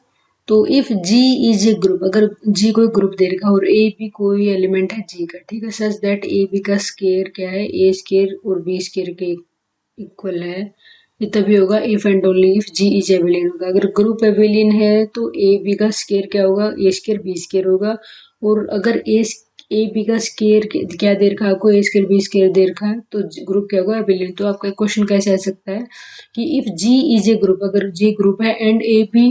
तो if G is a group, अगर G कोई ग्रुप दे रखा और ए बी कोई एलिमेंट है G का, ठीक है, सच दैट ए बी का स्केयर क्या है, ए स्केयर और बी स्केयर के इक्वल है, ये तभी होगा if and only if G is Abelian होगा। अगर ग्रुप एबेलियन है तो ए बी का स्केयर क्या होगा, ए स्केयर बी स्केयर होगा, और अगर ए बी का स्केयर क्या दे रखा है आपको, ए स्केयर बी स्केयर दे रखा है, तो ग्रुप क्या होगा, एबेलियन। तो आपका क्वेश्चन कैसे आ सकता है कि if G is a group, अगर G ग्रुप है एंड ए बी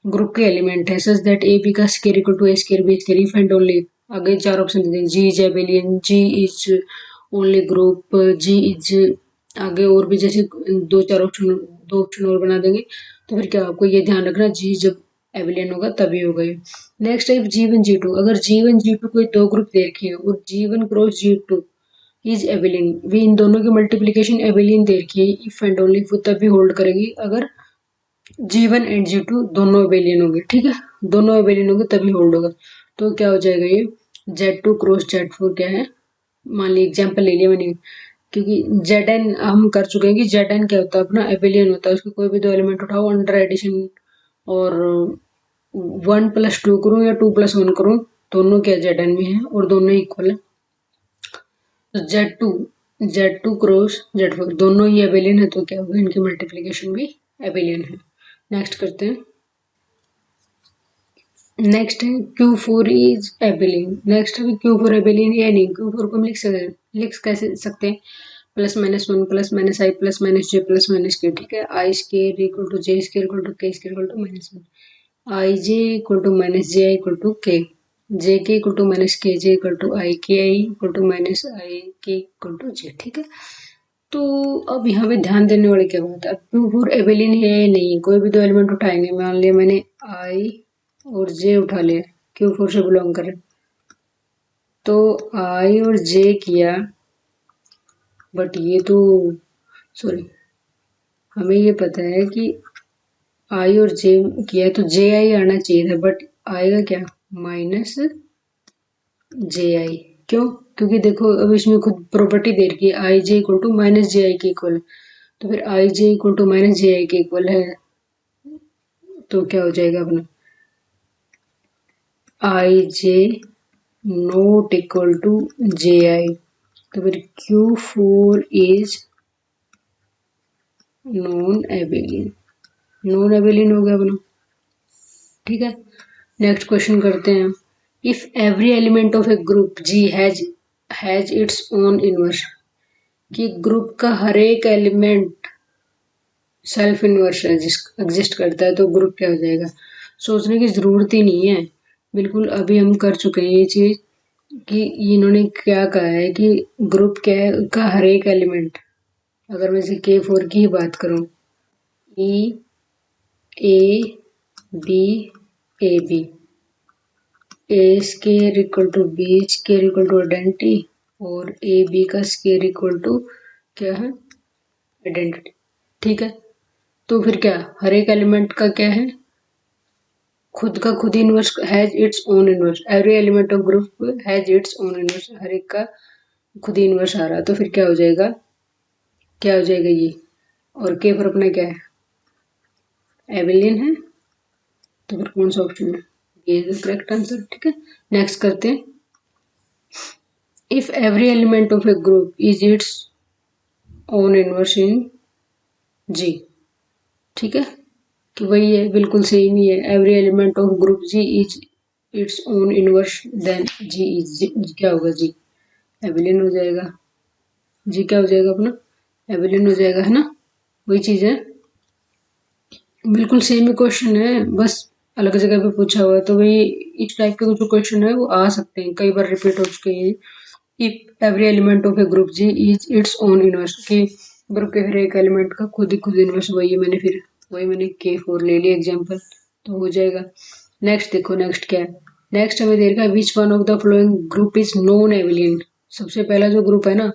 ग्रुप के एलिमेंट है, सच दैट ए बी का square equal to a square b square, if and only, आगे 4 ऑप्शन दे देंगे, G is abelian, G is only group, G is, आगे और भी जैसे 2 4 ऑप्शन, 2 ऑप्शन और बना देंगे, तो फिर क्या आपको ये ध्यान रखना, G जब एबेलियन होगा तभी होगा ये। नेक्स्ट है G1 G2, अगर G1 G2 कोई दो ग्रुप दे रखे हैं और G1 cross G2 is abelian, वे इन दोनों की मल्टीप्लीकेशन एबेलियन दे रखी है, इफ एंड ओनली वो तभी होल्ड करेगी अगर G1 एंड G2 दोनों एबेलियन होंगे, ठीक है, दोनों एबेलियन होंगे तभी होल्ड होगा। तो क्या हो जाएगा ये, Z2 क्रॉस Z4 क्या है, मान ली एग्जाम्पल ले लिया मैंने, क्योंकि Zn हम कर चुके हैं कि Zn क्या होता है अपना एबेलियन होता है, उसके कोई भी दो एलिमेंट उठाओ अंडर एडिशन, और 1+2 करूँ या 2+1 करूँ, दोनों क्या Zn में है और दोनों इक्वल है, तो Z2 क्रॉस Z4 दोनों ही एबेलियन है, तो क्या होगा, इनकी मल्टीप्लीकेशन भी एबेलियन है। नेक्स्ट करते हैं, नेक्स्ट है Q4 इज एबेलियन, नेक्स्ट है Q4 एबेलियन या नहीं, Q4 को हम लिख कैसे सकते हैं, +-1 +-i +-j +-k, ठीक है, I square equal to J square equal to K square equal to -1, I J equal to -j equal to K, J K equal to -k J equal to I K I equal to -i K equal to J, ठीक है। तो अब यहाँ पे ध्यान देने वाली क्या बात है, अब Q4 एबेलियन है या नहीं, कोई भी दो एलिमेंट उठाएंगे, मान लिया मैंने आई और जे उठा लिया, Q4 से बिलोंग कर, तो आई और जे किया, बट ये तो सॉरी, हमें ये पता है कि आई और जे किया तो जे आई आना चाहिए था, बट आएगा क्या, माइनस जे आई। क्यों? क्योंकि देखो अब इसमें खुद प्रॉपर्टी दे रखी है i J equal to minus J i k equal, तो फिर i J equal to minus J i k equal है, तो क्या हो जाएगा अपना i j not equal to जे आई, तो फिर Q4 is non abelian, non abelian हो गया अपना। ठीक है, नेक्स्ट क्वेश्चन करते हैं। If every element of a group G has its own inverse, कि ग्रुप का हर एक एलिमेंट सेल्फ इनवर्स एग्जिस्ट करता है, तो ग्रुप क्या हो जाएगा। सोचने की जरूरत ही नहीं है, बिल्कुल अभी हम कर चुके हैं ये चीज, कि इन्होंने क्या कहा है कि ग्रुप क्या है का हर एक एलिमेंट, अगर मैं से K4 की ही बात करूं, E a b a b, a square equal to b square equal to identity, और ए बी का स्केयर इक्वल टू क्या है, आइडेंटिटी। ठीक है, तो फिर क्या हर एक एलिमेंट का क्या है, खुद का खुद inverse has its own inverse, every element of group has its own inverse, हर एक का खुद ही इनवर्स आ रहा है, तो फिर क्या हो जाएगा, क्या हो जाएगा ये, और के पर अपना क्या है, एबिलियन है, तो फिर कौन सा ऑप्शन है, ये इज द करेक्ट आंसर। ठीक है, नेक्स्ट करते हैं। If every element of a group is its own inverse in G, ठीक है, कि वही है, बिल्कुल सेम ही है, every element of group G is its own inverse, then G is क्या होगा, जी एबिलियन हो जाएगा, जी क्या हो जाएगा अपना, एबिलियन हो जाएगा, है ना, वही चीज है, बिल्कुल सेम ही क्वेश्चन है, बस अलग जगह पे पूछा हुआ है, तो वही इस टाइप के जो क्वेश्चन है वो आ सकते हैं, कई बार रिपीट हो चुके हैं। If every element of a group G is its own inverse, के ग्रुप के हर एक एलिमेंट का खुद ही खुद इनवर्स, वही मैंने K4 ले लिया एग्जाम्पल, तो हो जाएगा। नेक्स्ट देखो, नेक्स्ट क्या है, नेक्स्ट हमें दे रखा है which one of the flowing group is non एबिलियन। सबसे पहला जो ग्रुप है ना,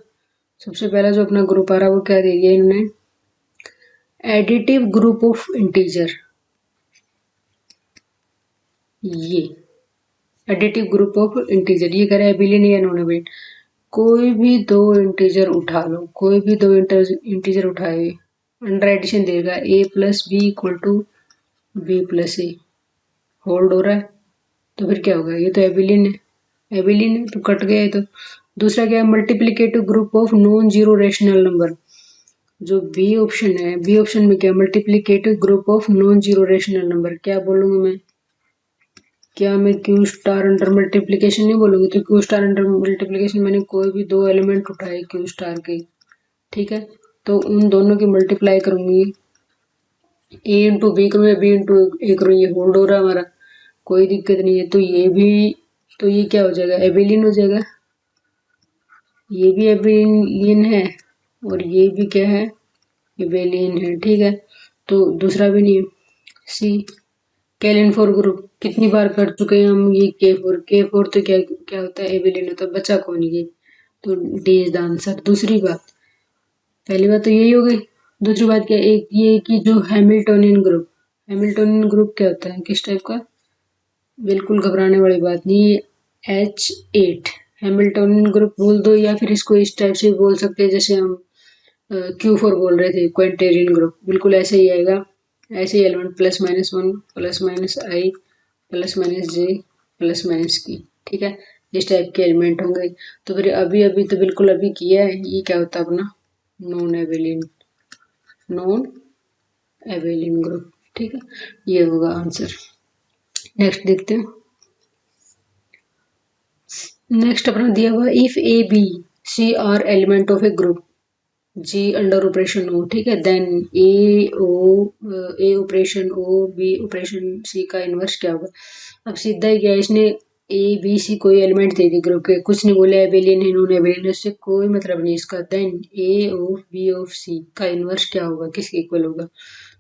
सबसे पहला जो अपना ग्रुप आ रहा है वो क्या दे दिया इन्होंने, एडिटिव ग्रुप ऑफ इंटीजर, ये एडिटिव ग्रुप ऑफ इंटीजर, ये करे एबिलियन या नॉन एबिलियन, कोई भी दो इंटीजर उठा लो, कोई भी दो इंटीजर उठाए, अंडर एडिशन देगा a plus b equal to b plus a, hold हो रहा है, तो फिर क्या होगा, ये तो एबिलियन है, एबिलियन है तो कट गया है। तो दूसरा क्या है, multiplicative group of non zero rational number, जो बी ऑप्शन है, बी ऑप्शन में क्या, multiplicative group of non zero rational number, क्या बोलूंगी मैं, क्या मैं क्यू स्टार अंडर मल्टीप्लीकेशन नहीं बोलूंगी, तो क्यू स्टार अंडर मल्टीप्लीकेशन मैंने कोई भी दो एलिमेंट उठाए क्यू स्टार के, ठीक है, तो उन दोनों की मल्टीप्लाई करूंगी, ए इंटू बी करूँ या बी इंटू ए करूँ, ये होल्ड हो रहा है हमारा, कोई दिक्कत नहीं है, तो ये भी, तो ये क्या हो जाएगा, एबिलियन हो जाएगा, ये भी एबिलियन है और ये भी क्या है, एबिलियन है। ठीक है, तो दूसरा भी नहीं है, सी कैलिन फोर ग्रुप कितनी बार कर चुके हैं हम, ये के फोर तो क्या क्या होता है, एबिलियन होता है, बचा कौन ये, तो डी इज द आंसर। दूसरी बात, पहली बात तो यही हो गई, दूसरी बात क्या, एक ये कि जो हैमिल्टोनियन ग्रुप, हैमिल्टोनियन ग्रुप क्या होता है, किस टाइप का, बिल्कुल घबराने वाली बात नहीं है, H8 हैमिल्टोनियन ग्रुप बोल दो, या फिर इसको इस टाइप से बोल सकते हैं जैसे हम Q4 बोल रहे थे, क्वेंटेरियन ग्रुप, बिल्कुल ऐसे ही आएगा, ऐसे ही element plus minus one plus minus I plus minus J plus minus K, ठीक है, इस टाइप के एलिमेंट होंगे। तो फिर अभी अभी तो बिल्कुल अभी किया है, ये क्या होता है अपना नॉन एबिलियन, नॉन एबिलियन ग्रुप, ठीक है, ये होगा आंसर। नेक्स्ट देखते हैं, नेक्स्ट अपना दिया हुआ, if a b c are element of a group G under operation O, ठीक है, then a operation O b operation C का इनवर्स क्या होगा। अब सीधा ही क्या, इसने ए बी सी कोई एलिमेंट दे दी ग्रुप के, कुछ नहीं बोले एबिलियन है नॉन एबिलियन, उससे कोई मतलब नहीं इसका, then a of b of C का इनवर्स क्या होगा, किसके इक्वल होगा।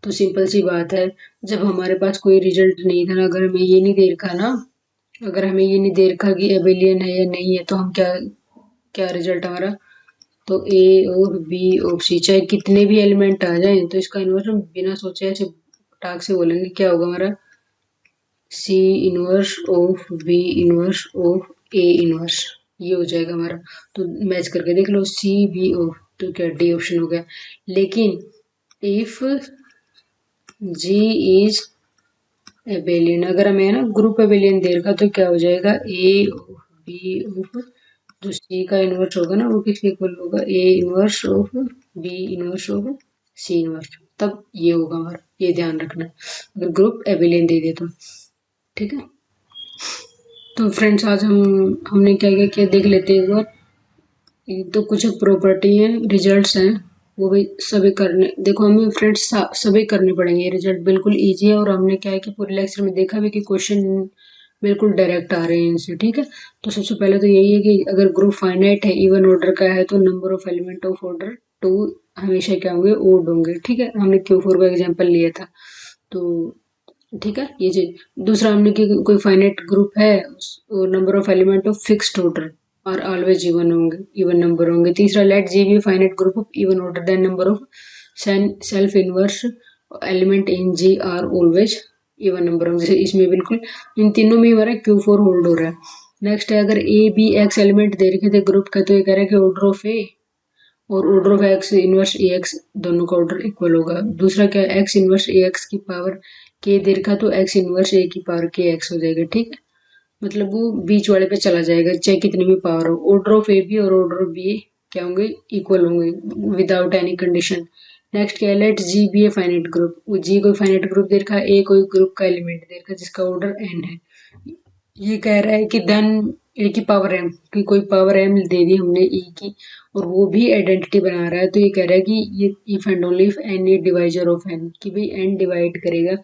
तो सिंपल सी बात है, जब हमारे पास कोई रिजल्ट नहीं था ना, अगर हमें ये नहीं दे रखा ना, अगर हमें ये नहीं दे रखा कि एबिलियन है या नहीं है, तो हम क्या, क्या रिजल्ट हमारा, तो ए और बी और सी चाहे कितने भी एलिमेंट आ जाएं, तो इसका इन्वर्स हम बिना सोचे ऐसे टाक से बोलेंगे, क्या होगा हमारा c inverse of b inverse of a inverse, ये हो जाएगा हमारा। तो मैच करके देख लो, सी बी ऑफ, तो क्या डी ऑप्शन हो गया। लेकिन इफ जी इज एबेलियन, अगर हमें ना ग्रुप एबेलियन दे रखा तो क्या हो जाएगा, ए ऑफ बी ऑफ, जो सी का इनवर्स होगा ना वो किसके इक्वल होगा, a inverse of b inverse of c inverse, तब ये होगा हमारा, ये ध्यान रखना अगर ग्रुप एबेलियन दे दे तो। ठीक है, तो फ्रेंड्स आज हमने क्या क्या किया देख लेते हैं एक बार। ये तो कुछ प्रॉपर्टी है, रिजल्ट्स हैं, वो भी सभी करने, देखो हमें फ्रेंड्स सभी करने पड़ेंगे। रिजल्ट बिल्कुल इजी है, और हमने क्या है कि पूरे लेक्चर में देखा भी कि क्वेश्चन बिल्कुल डायरेक्ट आ रहे हैं इनसे। ठीक है, तो सबसे पहले तो यही है कि अगर ग्रुप फाइनाइट है, इवन ऑर्डर का है, तो number of element of order 2 हमेशा क्या होंगे, ओड होंगे। ठीक है, हमने Q4 का एग्जाम्पल लिया था, तो ठीक है ये चीज। दूसरा हमने कि कोई फाइनाइट ग्रुप है, number of element of fixed order और ऑलवेज इवन होंगे, इवन नंबर होंगे। तीसरा, let G be finite group of even order, then number of self inverse element in G are always even number होंगे। जैसे इसमें बिल्कुल इन तीनों में हमारा Q4 होल्ड हो रहा है। नेक्स्ट है, अगर ए बी एक्स एलिमेंट दे रखे थे ग्रुप का, तो ये कह रहा है कि ऑर्डर ऑफ ए और order of x inverse a x दोनों का ऑर्डर इक्वल होगा। दूसरा क्या है, एक्स इनवर्स ए एक्स की पावर के दे रखा, तो एक्स इनवर्स ए की पावर के एक्स हो जाएगा। ठीक है, मतलब वो बीच वाले पे चला जाएगा, चाहे कितनी भी पावर हो। ऑर्डर ऑफ ए बी और ऑर्डर ऑफ बी क्या होंगे, इक्वल होंगे विदाउट एनी कंडीशन। नेक्स्ट क्या है, let G be a finite group, वो जी कोई फाइनाइट ग्रुप दे रखा है, ए कोई ग्रुप का एलिमेंट दे रखा है जिसका ऑर्डर एन है। ये कह रहा है कि देन ए की पावर एम की कोई पावर एम दे दी हमने ई की, और वो भी आइडेंटिटी बना रहा है, तो ये कह रहा है कि ये if and only if n a divisor of n, कि भाई एन डिवाइड करेगा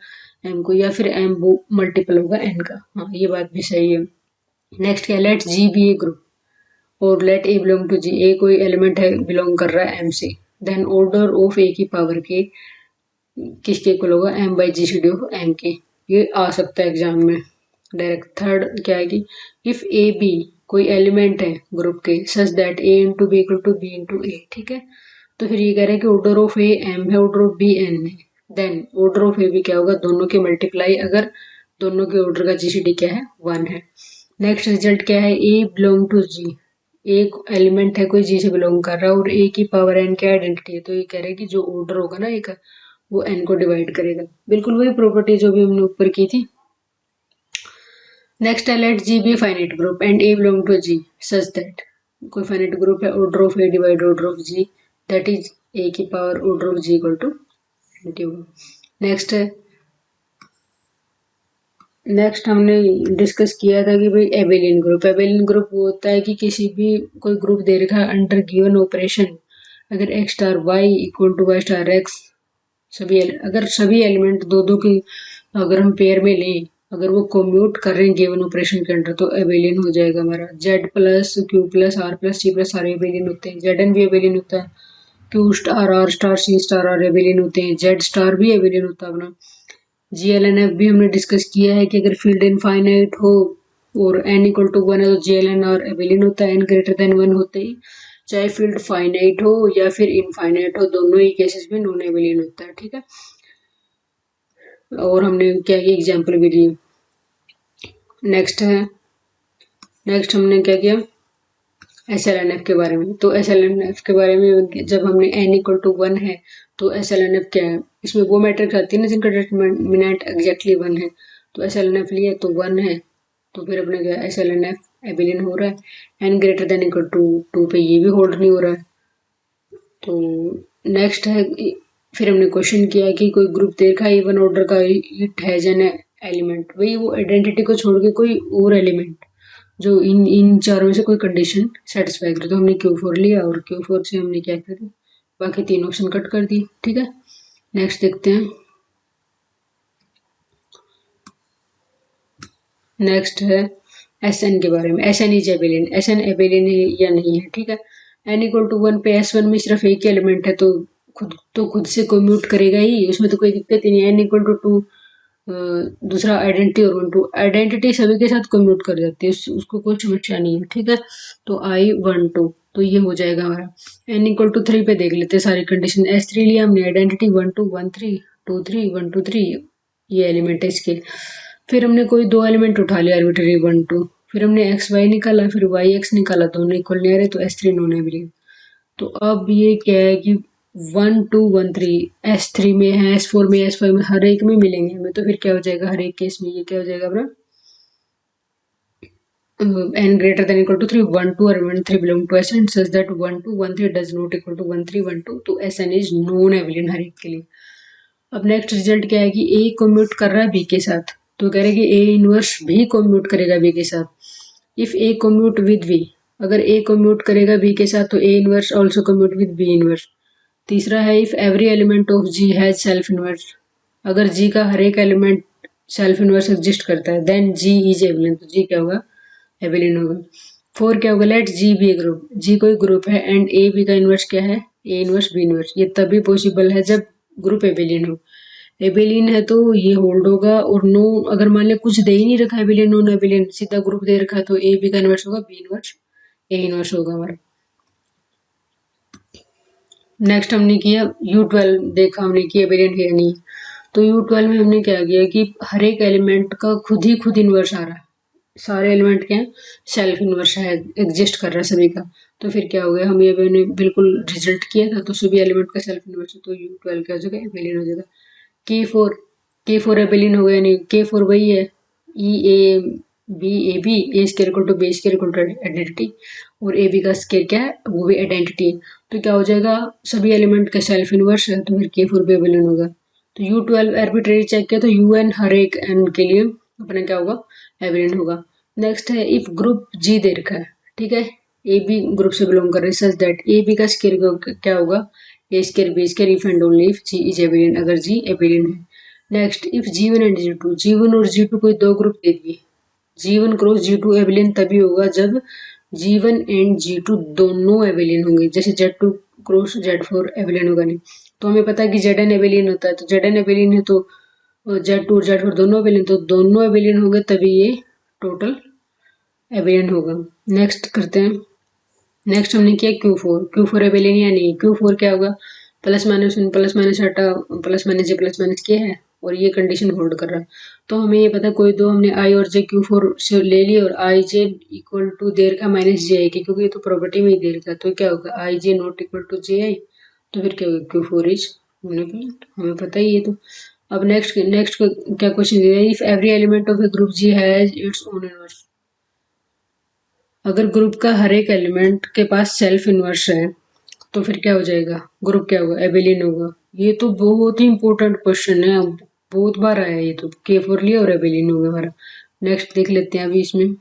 एम को, या फिर एम वो मल्टीपल होगा एन का। हाँ, ये बात भी सही है। नेक्स्ट क्या, let G be a group और late a belong to G, ए कोई एलिमेंट है बिलोंग कर रहा है एम से, देन ऑर्डर ऑफ ए की पावर के किसके इक्वल होगा, m by G C D of m k. ये आ सकता है एग्जाम में डायरेक्ट। थर्ड क्या है कि इफ ए बी कोई एलिमेंट है ग्रुप के such that a into b equal to b into a. ठीक है, तो फिर ये कह रहे हैं कि ऑर्डर ऑफ ए एम है, ऑर्डर ऑफ बी एन है, then order of a b क्या होगा, दोनों के मल्टीप्लाई, अगर दोनों के ऑर्डर का जीसीडी क्या है, 1 है। नेक्स्ट रिजल्ट क्या है, ए बिलोंग टू जी, एक एलिमेंट है कोई जी से बिलोंग कर रहा है, और ए की पावर एन की आइडेंटिटी है, तो ये कह रहे हैं कि जो ऑर्डर होगा ना एक, वो एन को डिवाइड करेगा। बिल्कुल वही प्रॉपर्टी जो भी हमने ऊपर की थी। नेक्स्ट है, let G be finite group and a belong to G such that, कोई फाइनाइट ग्रुप है, order of a divide order of G, that is a की power order of G equal to 21। Next है, नेक्स्ट हमने डिस्कस किया था कि भाई एबेलियन ग्रुप, एबेलियन ग्रुप वो होता है कि किसी भी कोई ग्रुप दे रखा है अंडर गिवन ऑपरेशन, अगर x star y equal to y star x, सभी अगर सभी एलिमेंट दो दो की अगर हम पेयर में लें, अगर वो कम्यूट कर रहे हैं गिवन ऑपरेशन के अंडर, तो एबेलियन हो जाएगा हमारा। Z plus Q plus R plus C plus R abelian होते हैं, जेड एन भी एबेलियन होता है, Q star R star C star R abelian होते हैं, जेड स्टार भी एबेलियन होता है अपना। GLNF भी हमने डिस्कस किया है कि अगर फील्ड इनफाइनाइट हो और n इक्वल टू 1 है, तो GLN और एबेलियन होता है, n ग्रेटर देन 1 होते ही, चाहे फील्ड फाइनाइट हो या फिर इनफाइनाइट हो, दोनों ही केसेस में नॉन एबेलियन होता है। ठीक है, और हमने क्या किया, एग्जाम्पल भी दिए। नेक्स्ट है, नेक्स्ट हमने क्या किया, SLNF के बारे में। तो SLNF के बारे में जब हमने n इक्वल टू 1 है, तो SLNF क्या है, इसमें वो मैट्रिक्स आती है ना जिनका डिटरमिनेंट एग्जैक्टली 1 है, तो SLNF लिया तो 1 है, तो फिर अपने क्या SLNF एबेलियन हो रहा है, n greater than equal to 2 पे ये भी होल्ड नहीं हो रहा है। तो नेक्स्ट है, फिर हमने क्वेश्चन किया कि कोई ग्रुप देखा इवन ऑर्डर का, इट हैज एन एलिमेंट, वही वो आइडेंटिटी को छोड़ के कोई और एलिमेंट जो इन इन चारों में से कोई कंडीशन सेटिस्फाई करे, तो हमने Q4 लिया, और Q4 से हमने क्या किया, बाकी 3 ऑप्शन कट कर दिए। ठीक है, नेक्स्ट देखते हैं। नेक्स्ट है SN के बारे में। SN is Abelian, SN Abelian है या नहीं है। ठीक है, n इक्वल टू 1 पे S1 में सिर्फ एक ही एलिमेंट है, तो खुद से कम्यूट करेगा ही, उसमें तो कोई दिक्कत ही नहीं है। n इक्वल टू 2 दूसरा आइडेंटिटी और 1 2, आइडेंटिटी सभी के साथ कम्यूट कर जाती है, उसको कोई समस्या नहीं है। ठीक है, तो I 1 2, तो ये हो जाएगा हमारा। n इक्वल टू 3 पे देख लेते हैं सारी कंडीशन। S3 लिया हमने, आइडेंटिटी 1 2 1 3 2 3 1 2 3, ये एलिमेंट है इसके। फिर हमने कोई दो एलिमेंट उठा लिया आर्बिट्ररी 1 2, फिर हमने एक्स वाई निकाला, फिर वाई एक्स निकाला, दोनों इक्वल नहीं आ रहे तो S3 नॉन एबिलियन। तो अब ये क्या है कि 1 2 1 3 S3 में है, S4 में, S5 में, हर एक में मिलेंगे हमें। तो फिर क्या हो जाएगा हर एक केस में, ये क्या हो जाएगा अपना n greater than equal to 3 1 2 or 1 3 belong to Sn such that 1 2 1 3 does not equal to 1 3 1 2, तो Sn is नॉन एबिलियन हर एक के लिए। अब नेक्स्ट रिजल्ट क्या है कि A कम्यूट कर रहा है B के साथ, तो कह रहे हैं कि A इनवर्स भी कम्यूट करेगा B के साथ। If A commute with B, अगर A कम्यूट करेगा B के साथ तो A inverse also commute with B inverse. तीसरा है if every element of G has self inverse, अगर G का हर एक एलिमेंट सेल्फ इनवर्स एग्जिस्ट करता है देन G इज एबिलियन, तो G क्या होगा एबिलियन होगा। 4 क्या होगा, late G be a group, G कोई ग्रुप है एंड ए बी का इनवर्स क्या है, ए इनवर्स बी इनवर्स। ये तभी पॉसिबल है जब ग्रुप एबिलियन हो। एबिलियन है तो ये होल्ड होगा, और नो अगर मान लिया कुछ दे ही नहीं रखा एबिलियन नॉन एबिलियन, सीधा ग्रुप दे रखा है तो ए बी का इनवर्स होगा, बी इनवर्स ए इनवर्स होगा हमारा। नेक्स्ट हमने किया U12, देखा हमने कि एबिलियन है या नहीं। तो U12 में हमने क्या किया कि हर एक एलिमेंट का खुद इनवर्स आ रहा है, सारे एलिमेंट के सेल्फ इनवर्स है, एग्जिस्ट कर रहा है सभी का। तो फिर क्या हो गया, हम ये मैंने बिल्कुल रिजल्ट किया था, तो सभी एलिमेंट का सेल्फ इनवर्स है, तो U12 क्या हो जाएगा एबिलियन हो जाएगा। K4 एबिलियन हो गया नहीं, K4 वही है E A B A B, A square equal to B square equal to identity, और A B का स्केयर क्या है वो भी आइडेंटिटी है। तो क्या हो जाएगा सभी एलिमेंट का सेल्फ इनवर्स है, तो फिर K4 भी एबिलियन होगा। तो U12 आर्बिट्रेरी चेक किया तो UN हर एक n के लिए अपना क्या होगा एबिलियन होगा। नेक्स्ट है इफ ग्रुप G दे रखा है, ठीक है, ए बी ग्रुप से बिलोंग कर रहे हैं सच दैट ए बी का स्केयर क्या होगा a square b square if and only if G is abelian, अगर जी एबिलियन है। Next if G1 and G2, G1 और G2 कोई दो ग्रुप दे दिए, G1 क्रॉस G2 एबिलियन तभी होगा जब G1 एंड G2 दोनों एबिलियन होंगे, जैसे Z2 क्रॉस Z4 एबिलियन होगा नहीं। तो हमें पता है कि Zn एबिलियन होता है, तो Zn एबिलियन है तो Z2 और Z4 दोनों एबिलियन, तो दोनों एबिलियन होंगे तभी ये टोटल एबिलियन होगा। नेक्स्ट करते हैं, नेक्स्ट हमने किया Q4 एबिलियन या नहीं। Q4 क्या होगा, प्लस माइनस हटा plus minus J plus minus के है, और ये कंडीशन होल्ड कर रहा है। तो हमें ये पता है कोई दो हमने I और J Q4 से ले लिए, और I J इक्वल टू दे रखा माइनस जे आई के, क्योंकि ये तो प्रॉपर्टी में ही दे रखा है। तो क्या होगा I J not equal to जे आई, तो फिर क्या होगा Q4 इज हमें पता ही है। तो अब नेक्स्ट क्या क्वेश्चन दिया है, if every element of a group G has its own inverse, अगर ग्रुप का हर एक एलिमेंट के पास सेल्फ इनवर्स है तो फिर क्या हो जाएगा, ग्रुप क्या होगा एबिलियन होगा। ये तो बहुत ही इंपॉर्टेंट क्वेश्चन है, बहुत बार आया ये तो। K4 लिया और एबिलियन होगा हमारा। नेक्स्ट देख लेते हैं अभी इसमें।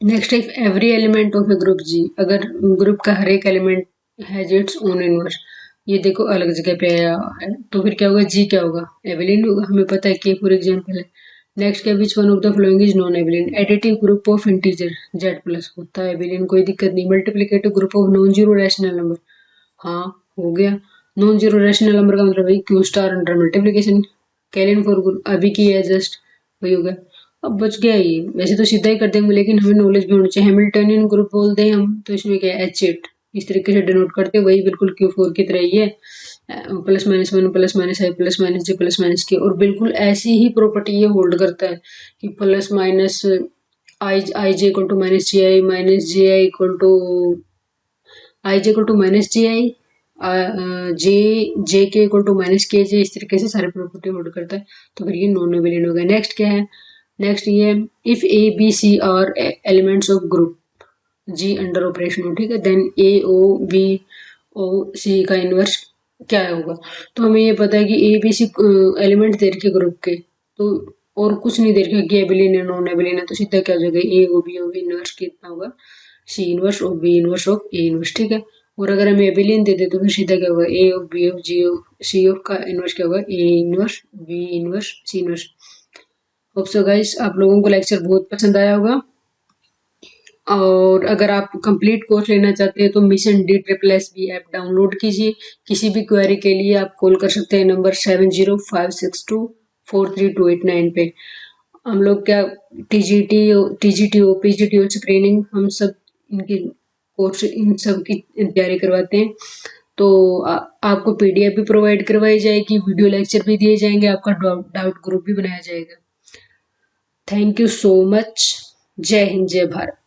Next if every element of a group G, अगर ग्रुप का हर एक element has its own inverse, ये देखो अलग जगह पे आया है, तो फिर क्या होगा G क्या होगा एबिलियन होगा, हमें पता है K फॉर एग्जाम्पल है। नेक्स्ट क्या which one of the following is non एबिलियन, additive group of integer Z plus होता है एबिलियन, कोई दिक्कत नहीं। Multiplicative group of non zero rational number, हाँ हो गया। नॉन जीरो रैशनल नंबर का मतलब वही Q star under multiplication. Kaelin for group अभी की है जस्ट, वही हो गया। अब बच गया ये, वैसे तो सीधा ही कर देंगे लेकिन हमें नॉलेज भी होनी चाहिए। हैमिल्टनियन ग्रुप बोलते हैं हम, तो इसमें क्या है H8 इस तरीके से डिनोट करते हैं, वही बिल्कुल Q4 की तरह ही है, plus minus one plus minus I plus minus J plus minus K, और बिल्कुल ऐसी ही प्रॉपर्टी ये होल्ड करता है कि plus minus I J equal to minus J I equal to I J equal to minus J I, J J K equal to minus के जे, इस तरीके से सारी प्रॉपर्टी होल्ड करता है। तो फिर ये नॉन एबिलियन हो गया। नेक्स्ट क्या है, नेक्स्ट ये if a b c are elements of group G under operation हो, ठीक है, देन ए ओ बी ओ सी का इनवर्स क्या होगा। तो हमें ये पता है कि ए बी सी एलिमेंट दे रखे ग्रुप के, तो और कुछ नहीं दे रखा कि एबिलियन है नॉन एबिलियन है, तो सीधा क्या हो जाएगा ए ओ बी इनवर्स कितना होगा c inverse of b inverse of a inverse, ठीक है। और अगर हमें एबिलियन दे दे तो फिर सीधा क्या होगा a of b of G of C of का इनवर्स क्या होगा a inverse b inverse C inverse. Hope so guys आप लोगों को लेक्चर बहुत पसंद आया होगा, और अगर आप कंप्लीट कोर्स लेना चाहते हैं तो मिशन D+SB ऐप डाउनलोड कीजिए। किसी भी क्वेरी के लिए आप कॉल कर सकते हैं नंबर 7056243289 पे। हम लोग क्या टीजीटी ओपीजीटी स्क्रीनिंग हम सब इनकी कोर्स इन सब की तैयारी करवाते हैं। तो आपको पीडीएफ भी प्रोवाइड करवाई जाएगी, वीडियो लेक्चर भी दिए जाएंगे, आपका डाउट ग्रुप भी बनाया जाएगा। Thank you so much. जय हिंद, जय भारत।